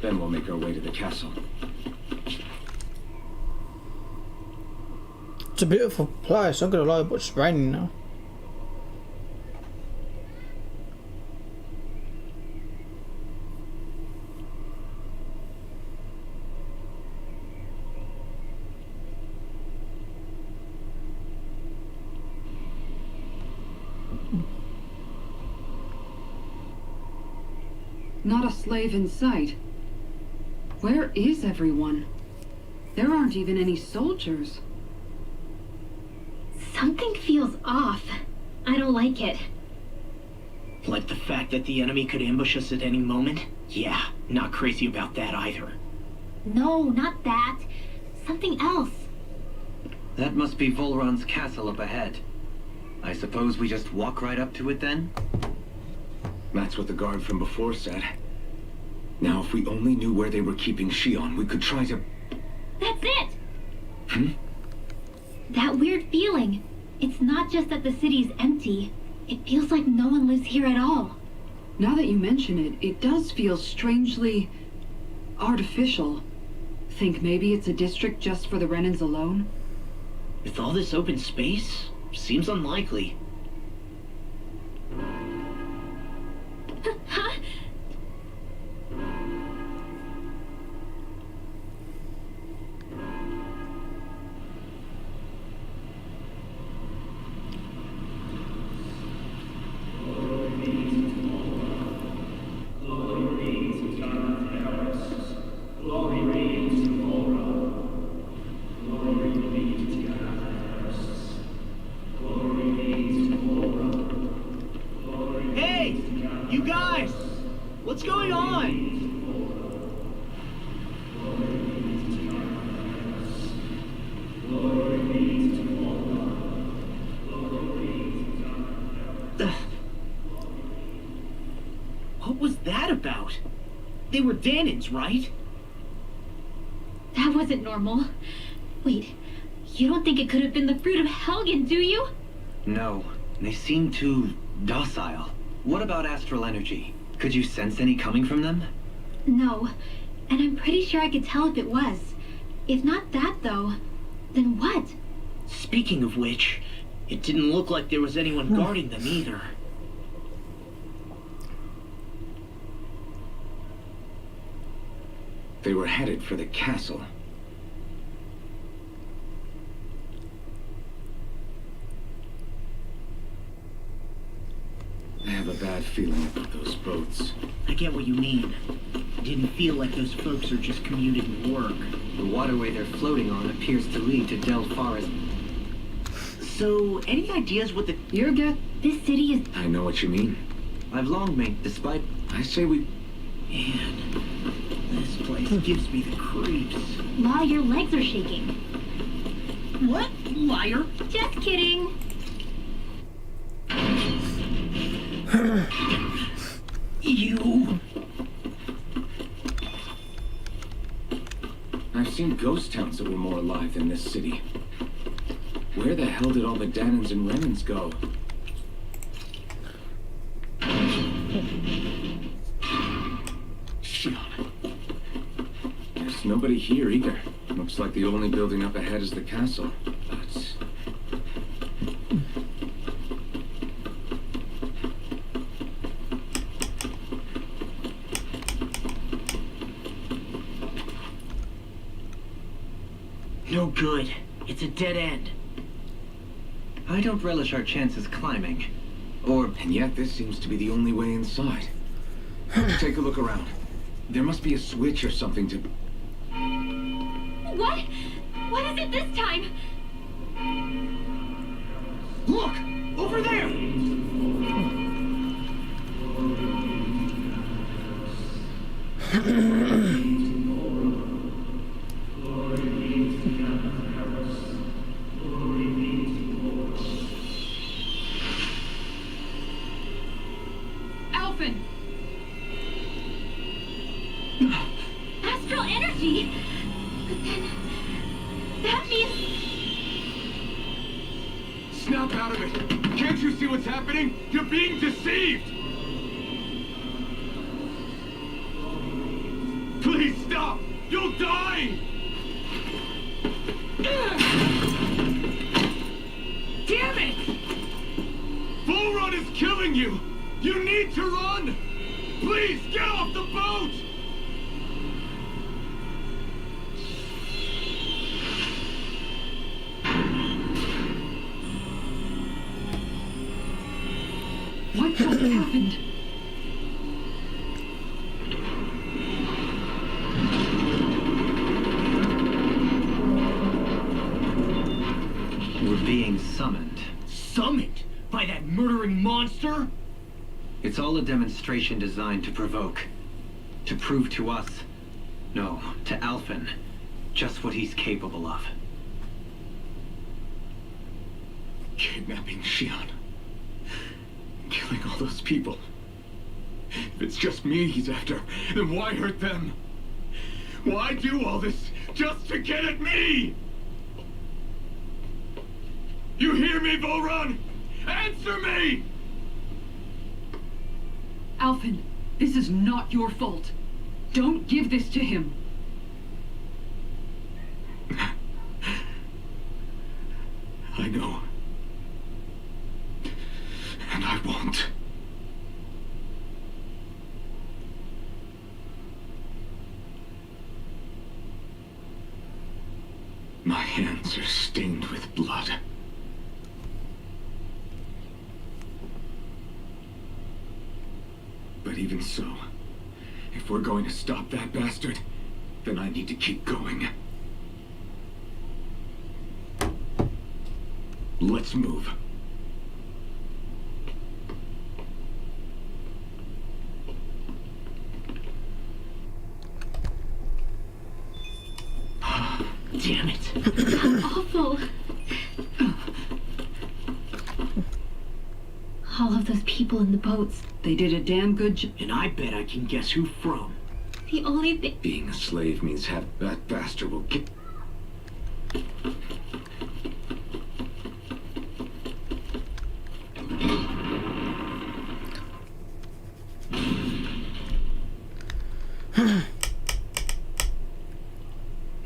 Then we'll make our way to the castle. It's a beautiful place, I'm gonna lie, but it's raining now. Not a slave in sight. Where is everyone? There aren't even any soldiers. Something feels off. I don't like it. Like the fact that the enemy could ambush us at any moment? Yeah, not crazy about that either. No, not that. Something else. That must be Volron's castle up ahead. I suppose we just walk right up to it then? That's what the guard from before said. Now, if we only knew where they were keeping Shion, we could try to... That's it! Hmm? That weird feeling. It's not just that the city's empty. It feels like no one lives here at all. Now that you mention it, it does feel strangely... artificial. Think maybe it's a district just for the Renans alone? With all this open space, seems unlikely. Huh? Hey! You guys! What's going on? What was that about? They were Danans, right? That wasn't normal. Wait, you don't think it could have been the fruit of Helgen, do you? No, they seem too docile. What about astral energy? Could you sense any coming from them? No, and I'm pretty sure I could tell if it was. If not that, though, then what? Speaking of which, it didn't look like there was anyone guarding them either. They were headed for the castle. I have a bad feeling about those boats. I get what you mean. It didn't feel like those folks are just commuting work. The waterway they're floating on appears to lead to Delpharis. So, any ideas what the... Your guess? This city is... I know what you mean. I've long made, despite... I say we... Man, this place gives me the creeps. Law, your legs are shaking. What? Liar? Just kidding. You... I've seen ghost towns that were more alive than this city. Where the hell did all the Danans and Renans go? Shion. There's nobody here either. Looks like the only building up ahead is the castle. But... No good. It's a dead end. I don't relish our chances climbing. Or... And yet this seems to be the only way inside. Take a look around. There must be a switch or something to... What? What is it this time? Look! Over there! Alphen! Astral energy! But then... that means... Snap out of it! Can't you see what's happening? You're being deceived! Please stop! You'll die! Damn it! Bull Run is killing you! You need to run! Please, get off the boat! What just happened? we're being summoned. Summoned? By that murdering monster? It's all a demonstration designed to provoke. To prove to us, no, to Alphen, just what he's capable of. Kidnapping Xion. Killing all those people. If it's just me he's after, then why hurt them? Why do all this just to get at me? You hear me, Volrun? Answer me! Alphen, this is not your fault. Don't give this to him. I know. And I won't. My hands are stained with blood. But even so, if we're going to stop that bastard, then I need to keep going. Let's move. Damn it. How awful. All of those people in the boats. They did a damn good job. And I bet I can guess who from. The only thing... Being a slave means that bastard will get...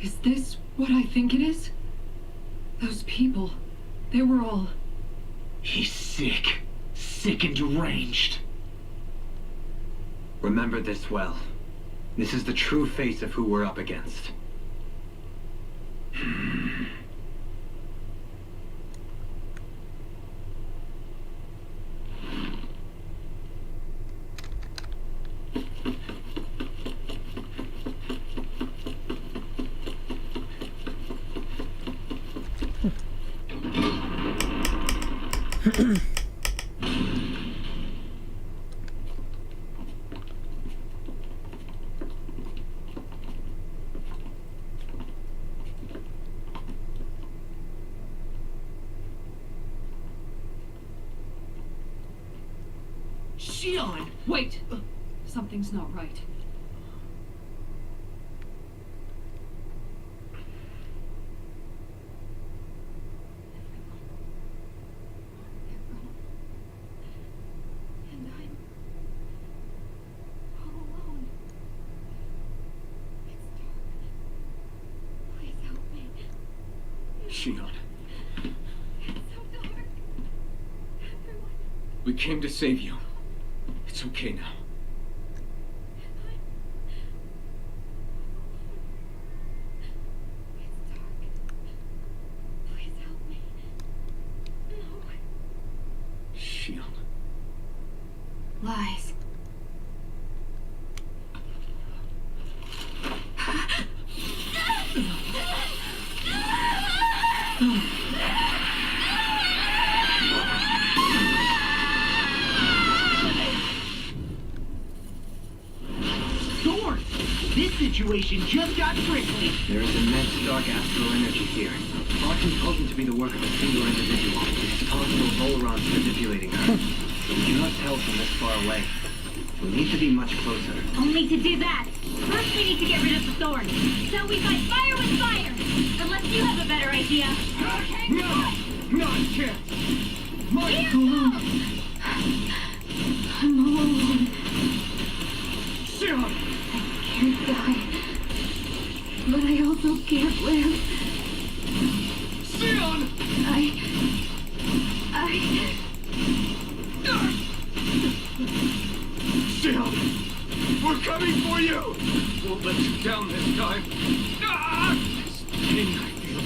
Is this what I think it is? Those people, they were all... He's sick. Sick and deranged. Remember this well. This is the true face of who we're up against. Xion! Wait! Something's not right. And I'm... all alone. It's dark. Please help me. Xion, It's so dark. Everyone... we came to save you. It's okay now. It's dark. Shion. Lies. Thorn! This situation just got tricky. There is immense dark astral energy here. Far too potent to be the work of a single individual. It's possible Volron's manipulating her. We cannot tell from this far away. We need to be much closer. Only to do that, first we need to get rid of the thorn. So we fight fire with fire. Unless you have a better idea. No! Not a chance! I'm alone. Shion! Can't die. But I also can't live. Shion! Shion! We're coming for you! Won't let you down this time. This pain I feel.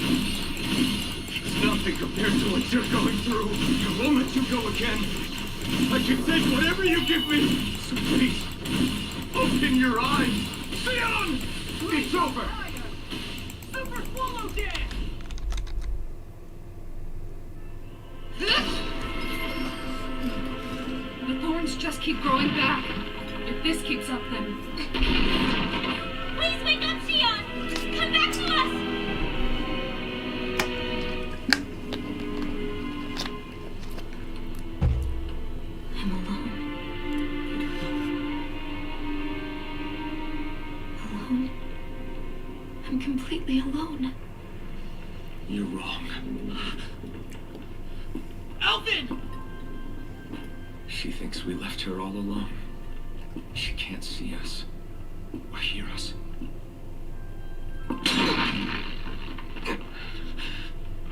It's nothing compared to what you're going through. I won't let you go again. I can take whatever you give me. So please, open your eyes. Shion! It's over! Super Swallow Dance! The thorns just keep growing back. If this keeps up, then... Please wake up, Shion! Come back to us! I'm alone. Alone? I'm completely alone. You're wrong. Alvin! She thinks we left her all alone. She can't see us or hear us.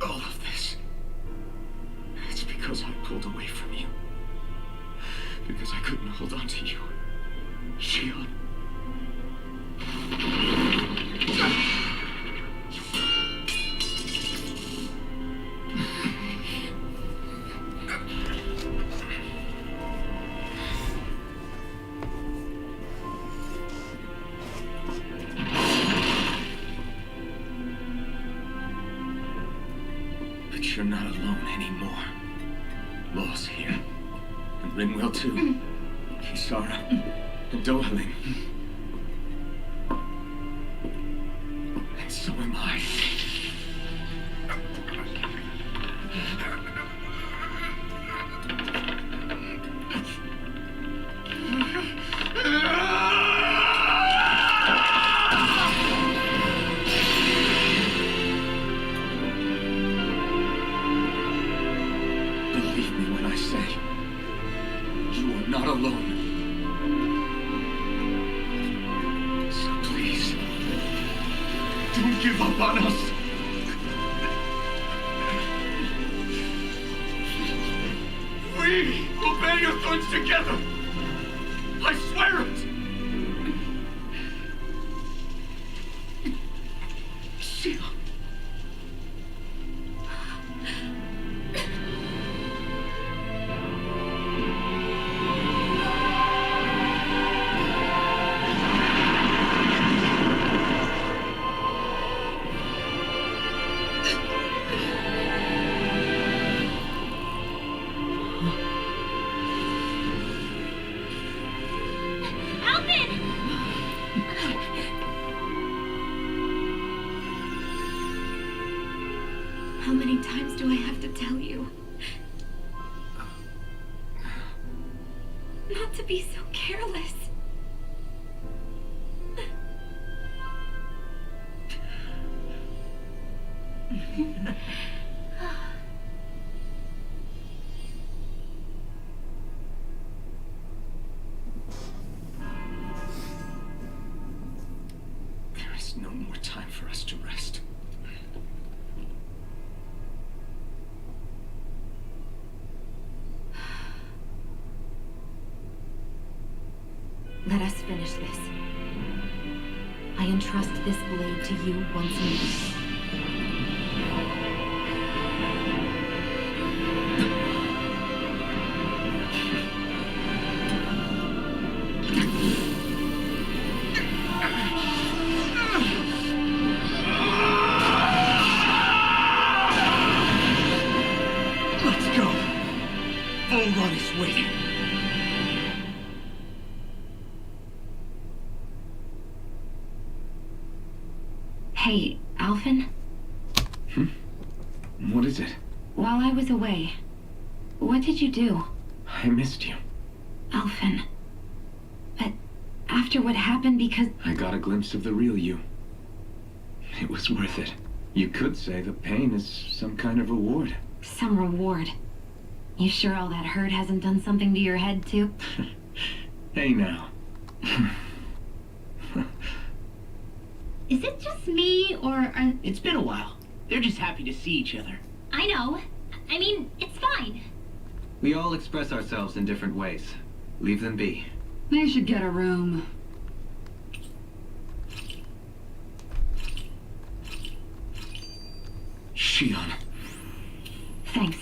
All of this. It's because I pulled away from you. Because I couldn't hold on to you. Shion. But you're not alone anymore. Law's here. And Rinwell too. Kisara. And Dohaling. And so am I. Believe me when I say, you are not alone. So please, don't give up on us. We will bear your thorns together. I swear it. Shion. Alvin! How many times do I have to tell you? Not to be so careless. There is no more time for us to rest. Let us finish this. I entrust this blade to you once more. Volron is waiting. Hey, Alphen? What is it? While I was away, what did you do? I missed you. Alphen. But after what happened, because... I got a glimpse of the real you. It was worth it. You could say the pain is some kind of reward. Some reward. You sure all that hurt hasn't done something to your head, too? Hey now. Is it just me, or are... It's been a while. They're just happy to see each other. I know. I mean, it's fine. We all express ourselves in different ways. Leave them be. They should get a room. Shion. Thanks.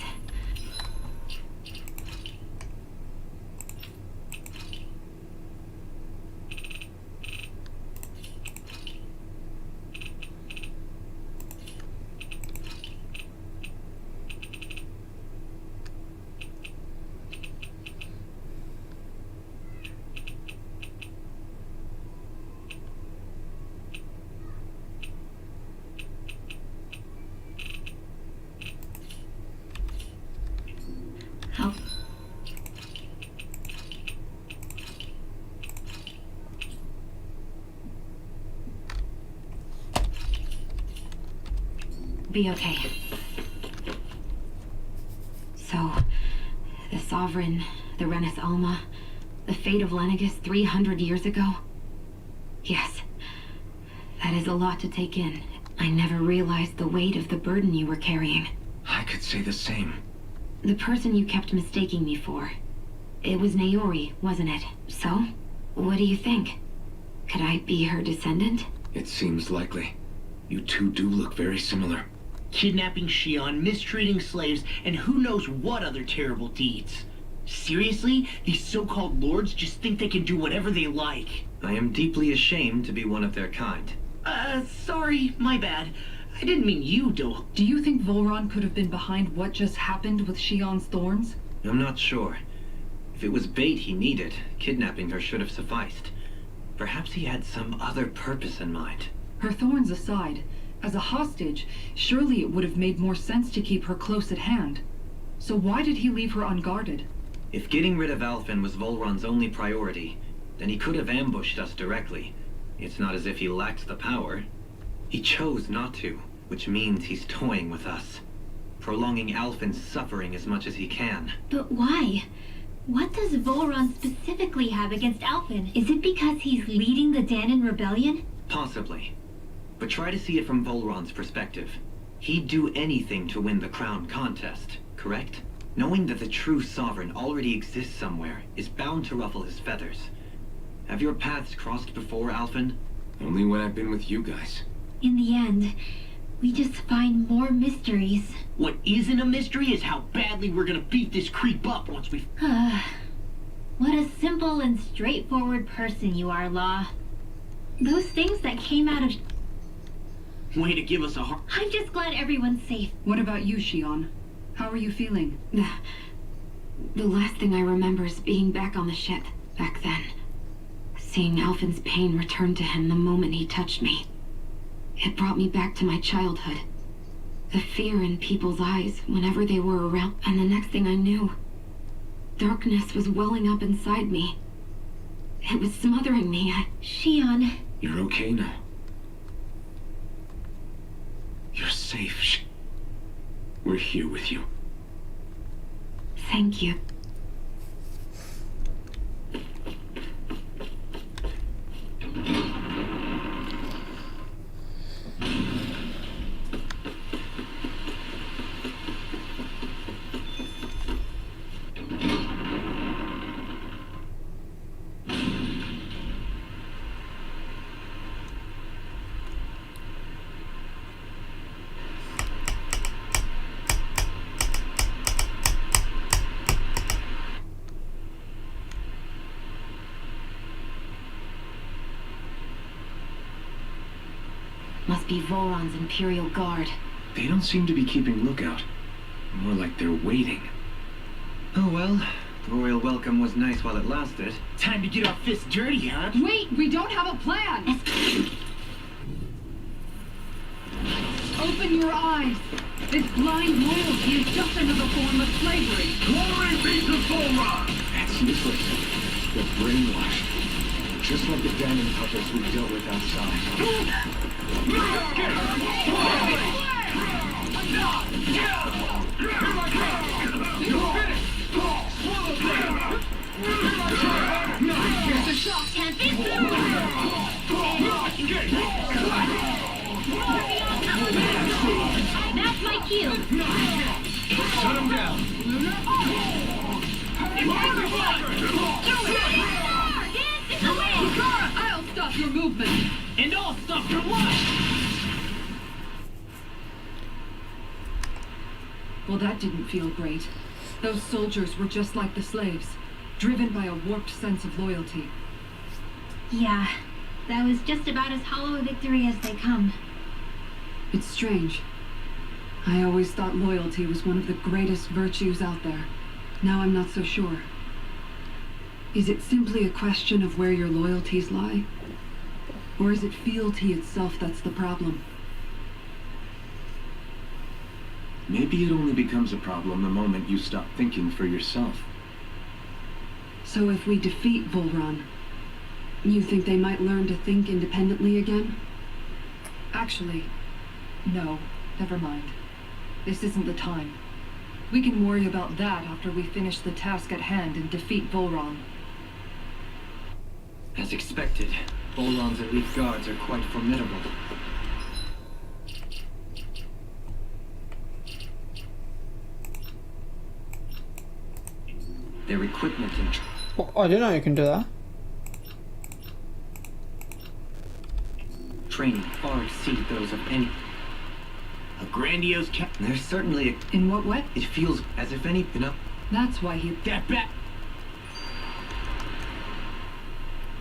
I'll... be okay. So, the Sovereign, the Renis Alma, the fate of Lenegis 300 years ago? Yes. That is a lot to take in. I never realized the weight of the burden you were carrying. I could say the same. The person you kept mistaking me for. It was Naori, wasn't it? So, what do you think? Could I be her descendant? It seems likely. You two do look very similar. Kidnapping Shion, mistreating slaves, and who knows what other terrible deeds. Seriously? These so-called lords just think they can do whatever they like. I am deeply ashamed to be one of their kind. Sorry, my bad. I didn't mean you, Dol. Do you think Volron could have been behind what just happened with Shion's thorns? I'm not sure. If it was bait he needed, kidnapping her should have sufficed. Perhaps he had some other purpose in mind. Her thorns aside, as a hostage, surely it would have made more sense to keep her close at hand. So why did he leave her unguarded? If getting rid of Alphen was Volron's only priority, then he could have ambushed us directly. It's not as if he lacked the power. He chose not to, which means he's toying with us, prolonging Alphen's suffering as much as he can. But why? What does Volron specifically have against Alphen? Is it because he's leading the Danan rebellion? Possibly. But try to see it from Volron's perspective. He'd do anything to win the crown contest, correct? Knowing that the true sovereign already exists somewhere is bound to ruffle his feathers. Have your paths crossed before, Alphen? Only when I've been with you guys. In the end, we just find more mysteries. What isn't a mystery is how badly we're gonna beat this creep up once we've... What a simple and straightforward person you are, Law. Those things that came out of... Way to give us a hard... I'm just glad everyone's safe. What about you, Shion? How are you feeling? The last thing I remember is being back on the ship, back then. Seeing Alphen's pain return to him the moment he touched me. It brought me back to my childhood. The fear in people's eyes whenever they were around. And the next thing I knew, darkness was welling up inside me. It was smothering me. Shion. You're okay now. You're safe. We're here with you. Thank you. Must be Volron's Imperial Guard. They don't seem to be keeping lookout. More like they're waiting. Oh well, the royal welcome was nice while it lasted. Time to get our fists dirty, huh? Wait, we don't have a plan! Open your eyes! This blind loyalty is just another form of slavery. Glory be to Thora! That's useless. They're brainwashed. Just like the damning puppets we dealt with outside. Here's a shot! That's my cue. Shut him down. I'll stop your movement! And I'll stop your life! Well, that didn't feel great. Those soldiers were just like the slaves, driven by a warped sense of loyalty. Yeah, that was just about as hollow a victory as they come. It's strange. I always thought loyalty was one of the greatest virtues out there. Now I'm not so sure. Is it simply a question of where your loyalties lie? Or is it fealty itself that's the problem? Maybe it only becomes a problem the moment you stop thinking for yourself. So if we defeat Volron, you think they might learn to think independently again? Actually, no, never mind. This isn't the time. We can worry about that after we finish the task at hand and defeat Volron. As expected, Volron's elite guards are quite formidable. Their equipment and Oh, I didn't know you can do that. training far exceed those of any. A grandiose There's certainly In what way? it feels as if any, That's why he... That bat.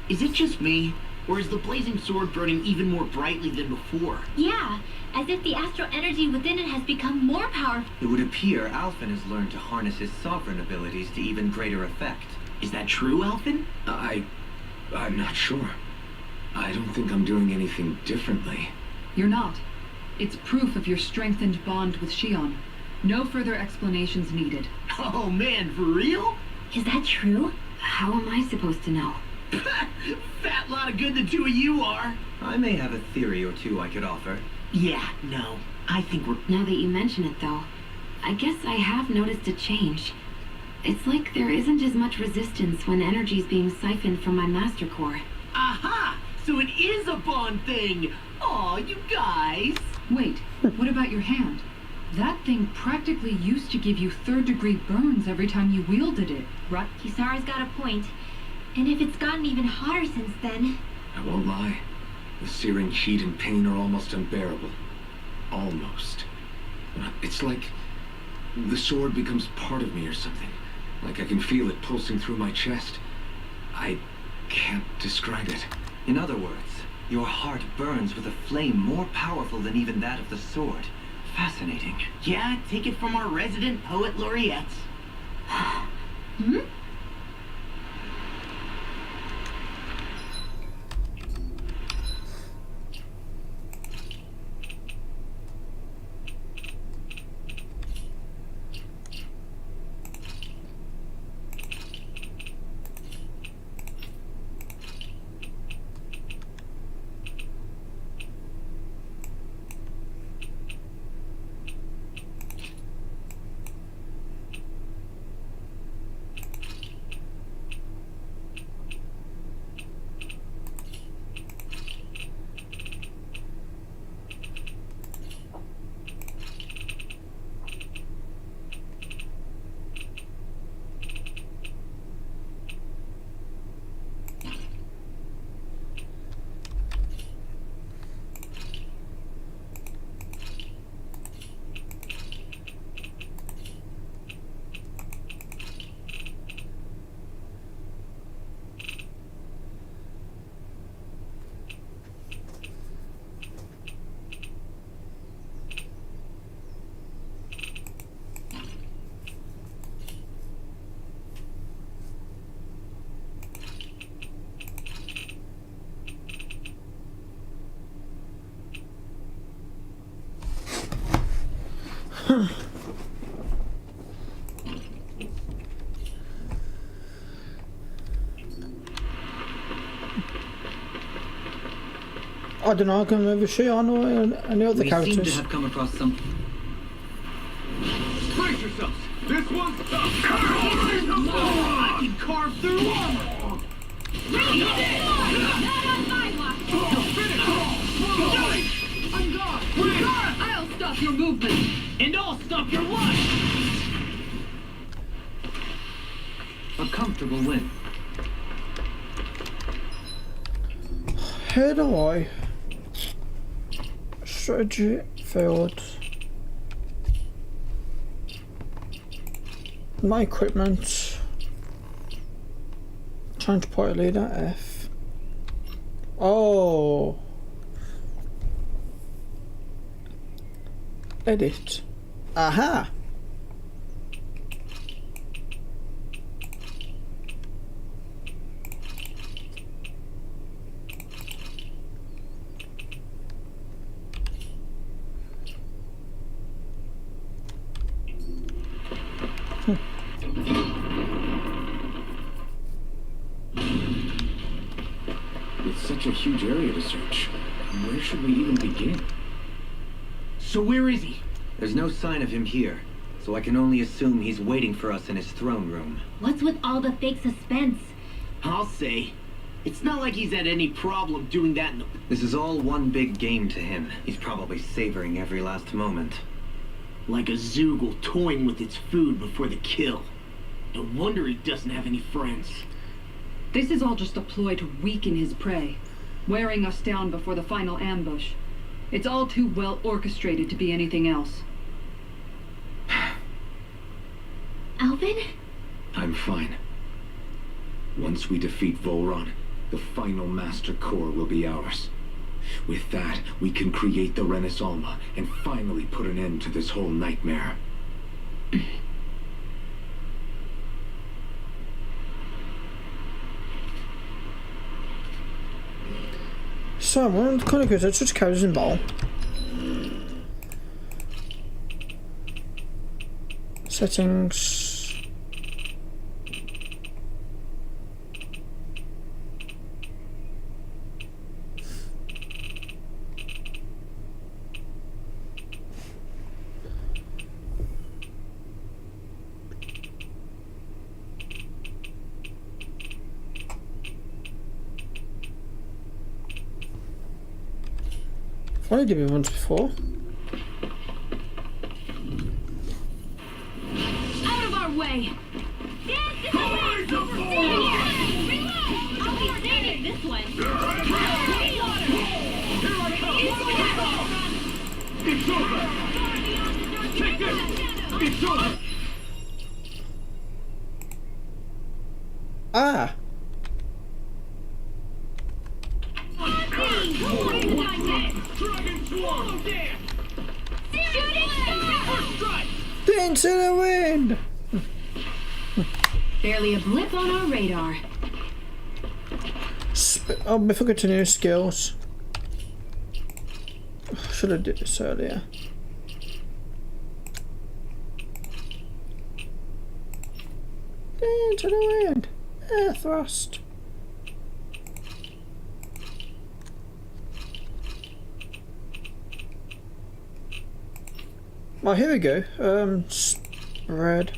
Is it just me? Or is the blazing sword burning even more brightly than before? Yeah, as if the astral energy within it has become more powerful. It would appear Alphen has learned to harness his sovereign abilities to even greater effect. Is that true, Alphen? I'm not sure. I don't think I'm doing anything differently. You're not. It's proof of your strengthened bond with Shion. No further explanations needed. Oh man, for real? Is that true? How am I supposed to know? Fat lot of good the two of you are. I may have a theory or two I could offer. Yeah, no. I think we're... Now that you mention it, though, I guess I have noticed a change. It's like there isn't as much resistance when energy's being siphoned from my master core. Aha! So it is a bond thing! Aw, you guys! Wait, what about your hand? That thing practically used to give you third-degree burns every time you wielded it, right? Kisara's got a point. And if it's gotten even hotter since then... I won't lie. The searing heat and pain are almost unbearable. Almost. It's like the sword becomes part of me or something. Like I can feel it pulsing through my chest. I can't describe it. In other words, your heart burns with a flame more powerful than even that of the sword. Fascinating. Yeah, take it from our resident poet laureate. Hmm? I don't know, I can remember Shion or any other We seem to characters. have come across some... Brace yourselves! This one's tough! I can carve through armor! I'm gone! I'll stop your movement! And I'll stop your life! A comfortable win. How do I? Strategy failed. My equipment. Change party leader F. Oh. Edit. Aha. It's such a huge area to search. Where should we even begin? So where is he? There's no sign of him here, so I can only assume he's waiting for us in his throne room. What's with all the fake suspense? I'll say. It's not like he's had any problem doing that in the... This is all one big game to him. He's probably savoring every last moment. Like a Zoogle toying with its food before the kill. No wonder he doesn't have any friends. This is all just a ploy to weaken his prey, wearing us down before the final ambush. It's all too well orchestrated to be anything else. Alvin? I'm fine. Once we defeat Volron, the final Master Core will be ours. With that, we can create the Renis Alma and finally put an end to this whole nightmare. So, one of the kind of good, it's just carries in ball. Settings. I've only did it once before. Out of our way! I'll be saving this one! It's over! Take this! It's over! Ah! Dragon Swarm! Dance in the wind! Barely a blip on our radar. Oh, I forgot to new skills. Should have did this earlier. Dance in the wind! Air thrust. Oh, here we go. Spread.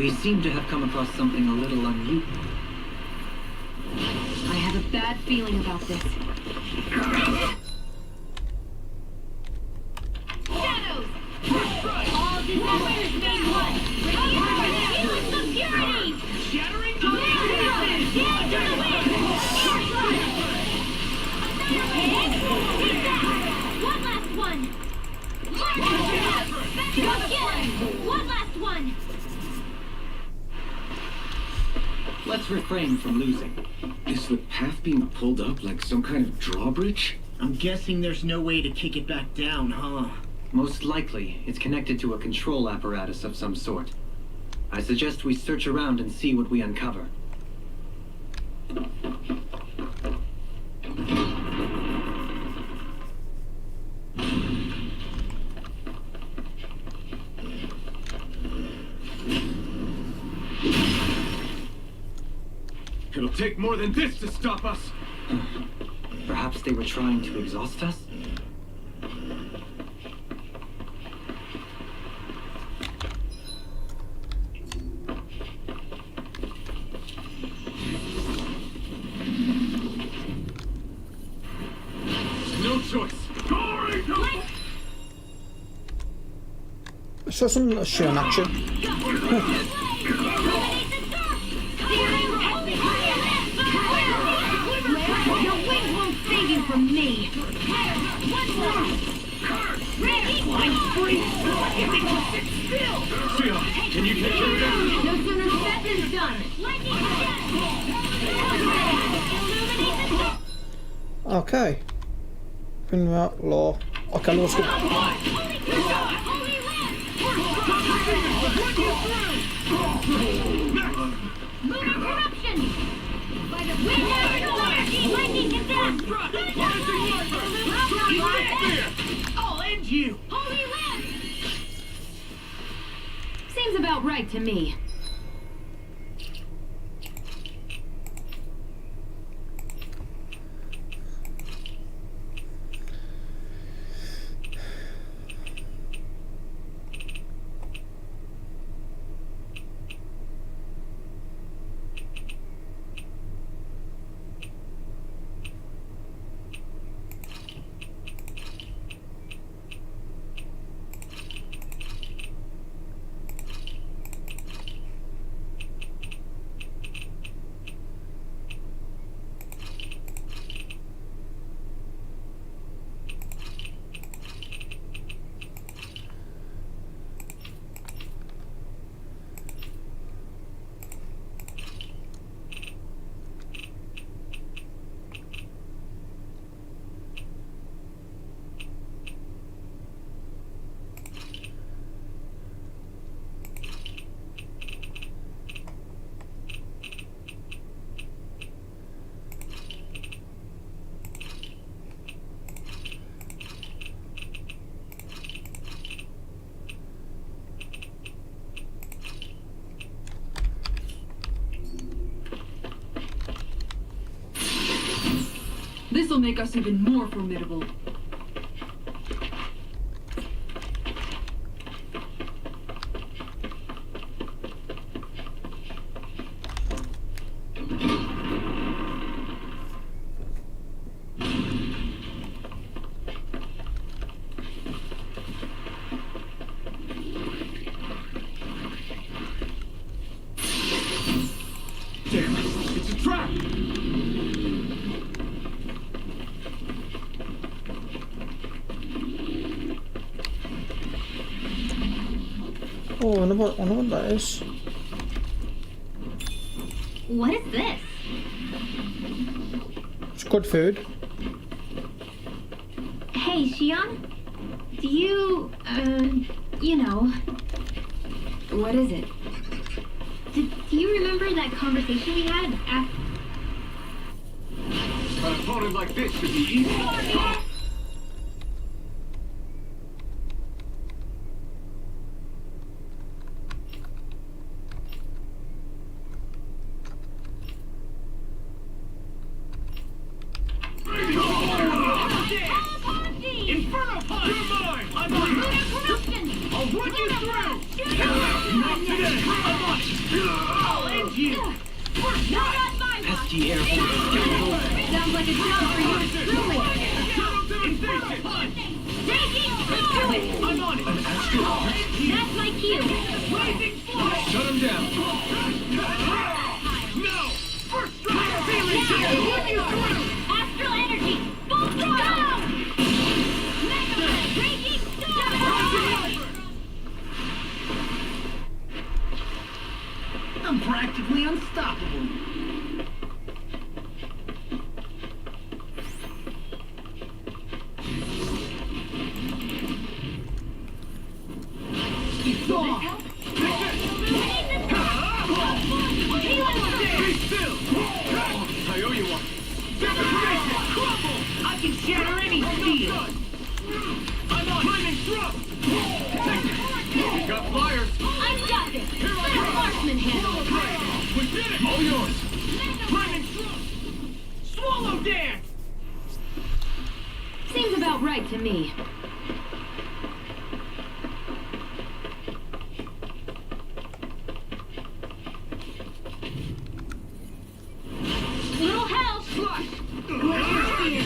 We seem to have come across something a little unusual. I have a bad feeling about this. Shadows! All disasters made one! Use the purity! Shattering Into the wind! One last one! One last one! Let's refrain from losing. Is the path being pulled up like some kind of drawbridge? I'm guessing there's no way to kick it back down, huh? Most likely, it's connected to a control apparatus of some sort. I suggest we search around and see what we uncover. It'll take more than this to stop us! Perhaps they were trying to exhaust us? No choice! So some shit on action. Your wings won't save you from me! One more! Ready? Sia, can you take care of that? No sooner said than done! Lightning again! Okay. Bring them out, law. Okay, let's go. Lunar corruption! By the wind and lightning attack! I'll end you! Holy land! Seems about right to me. This'll make us even more formidable. Damn it! It's a trap! Oh, I know what that is. What is this? It's good food. Hey, Shion? Do you, you know... What is it? Do you remember that conversation we had after... An opponent like this should be easy. Inferno Punch! You're mine! I'm on Lunar corruption! I'll run you through! Not today! I'm on it! like a job for yours truly. I'm on it. An astral heart? That's my cue. Shut him down. No! First strike! Feeling Astral energy, full throttle! Mega Man, raging storm! I'm practically unstoppable. It's on! Be still! I owe you one. Devastation! Crumble! I can shatter any steel! I'm on! Flaming thrust! You got flyers! I've got this! Let a marksman handle it! We did it! All yours! Flaming thrust! Swallow dance! Seems about right to me. Little help! Flush! Glacier spear!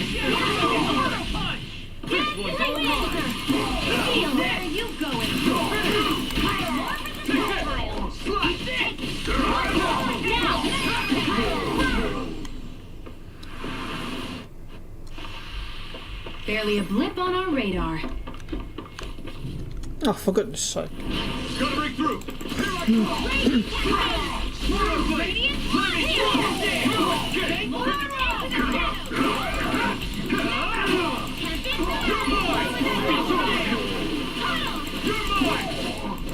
Punch! This one's all mine! Steel, where are you going? Slice it! Now! Barely a blip on our radar. Oh, for goodness sake. Gotta break through! Here I go! Swirl blade! Flaming swirl dance! Get it! You're mine!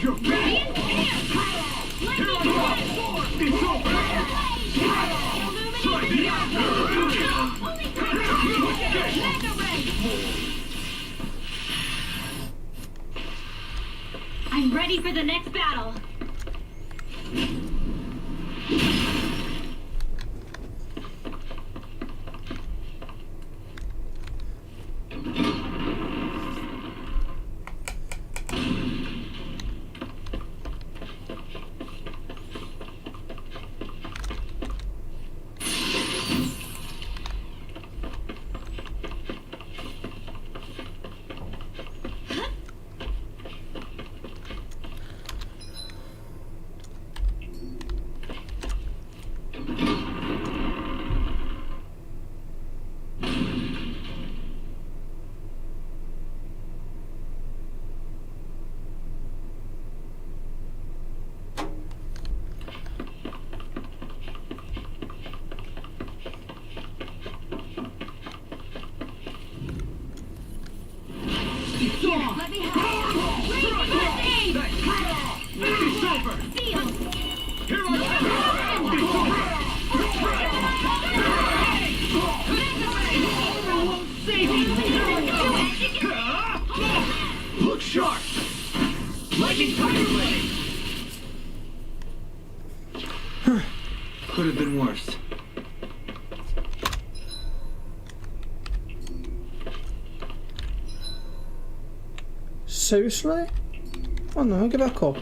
You're mine! Here I go! It's over! Try the I'm ready for the next battle. Let me have it. It's over! Steel. Here I go! Look sharp! Lightning tiger blade! Could have been worse. Seriously? Oh no, give back up.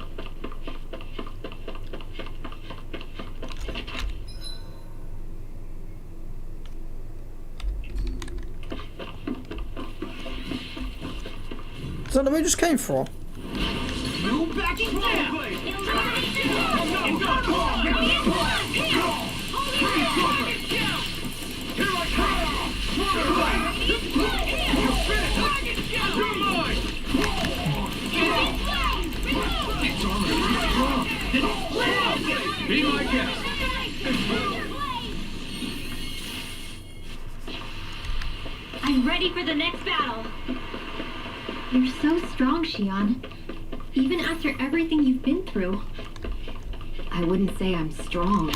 Is that the way we just came from? No backing down! You're mine! It's already strong! Be my guest! I'm ready for the next battle. You're so strong, Xion. Even after everything you've been through. I wouldn't say I'm strong.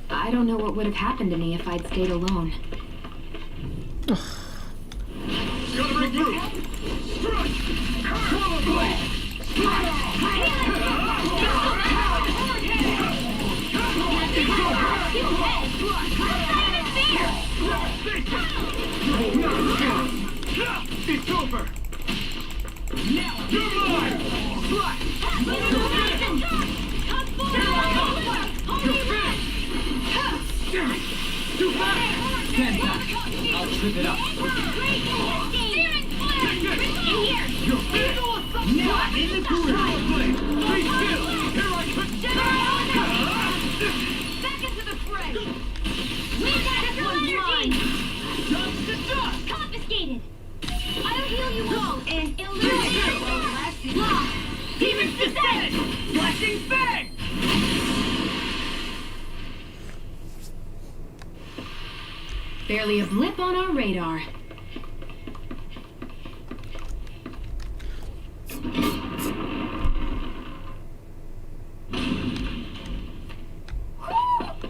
I don't know what would have happened to me if I'd stayed alone. Gotta break through! Strike! Swallow blade! It's over! Now you're mine! You're finished! I'll trip it up. Demon flare! In here! Not in the group! Stay still! Here I Back into the fray! Leave that one mine! Dust to dust! Confiscated! I'll heal you all and illuminate! Lock! Demon descent! Flashing fang! Barely a blip on our radar.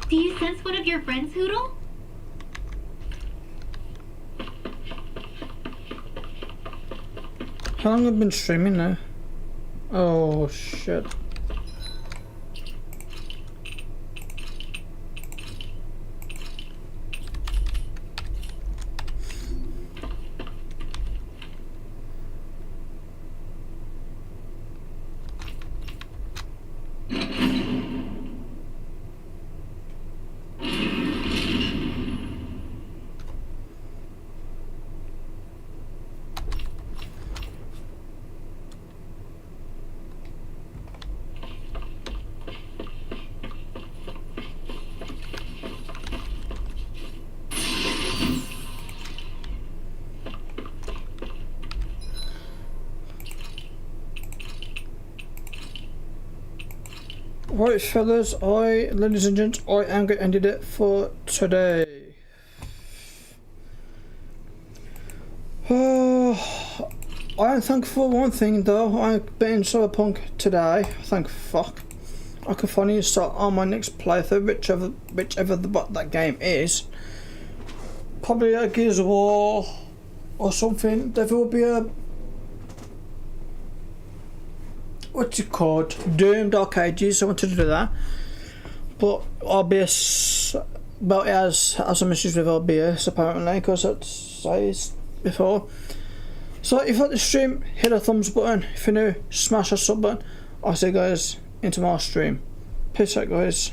Do you sense one of your friends, Hoodle? How long have I been streaming now? Oh shit. Right fellas, ladies and gents, I am going to end it for today. I am thankful for one thing though. I'm beating Cyberpunk today, thank fuck. I can finally start on my next playthrough, whichever that game is. Probably a Gears of War or something. There will be a, what's it called? Doom Dark Ages. I wanted to do that, but OBS, about as a message with OBS apparently, because that says before. So if you like the stream, hit a thumbs button. If you're new, smash that sub button. I'll see you guys into my stream. Peace out guys.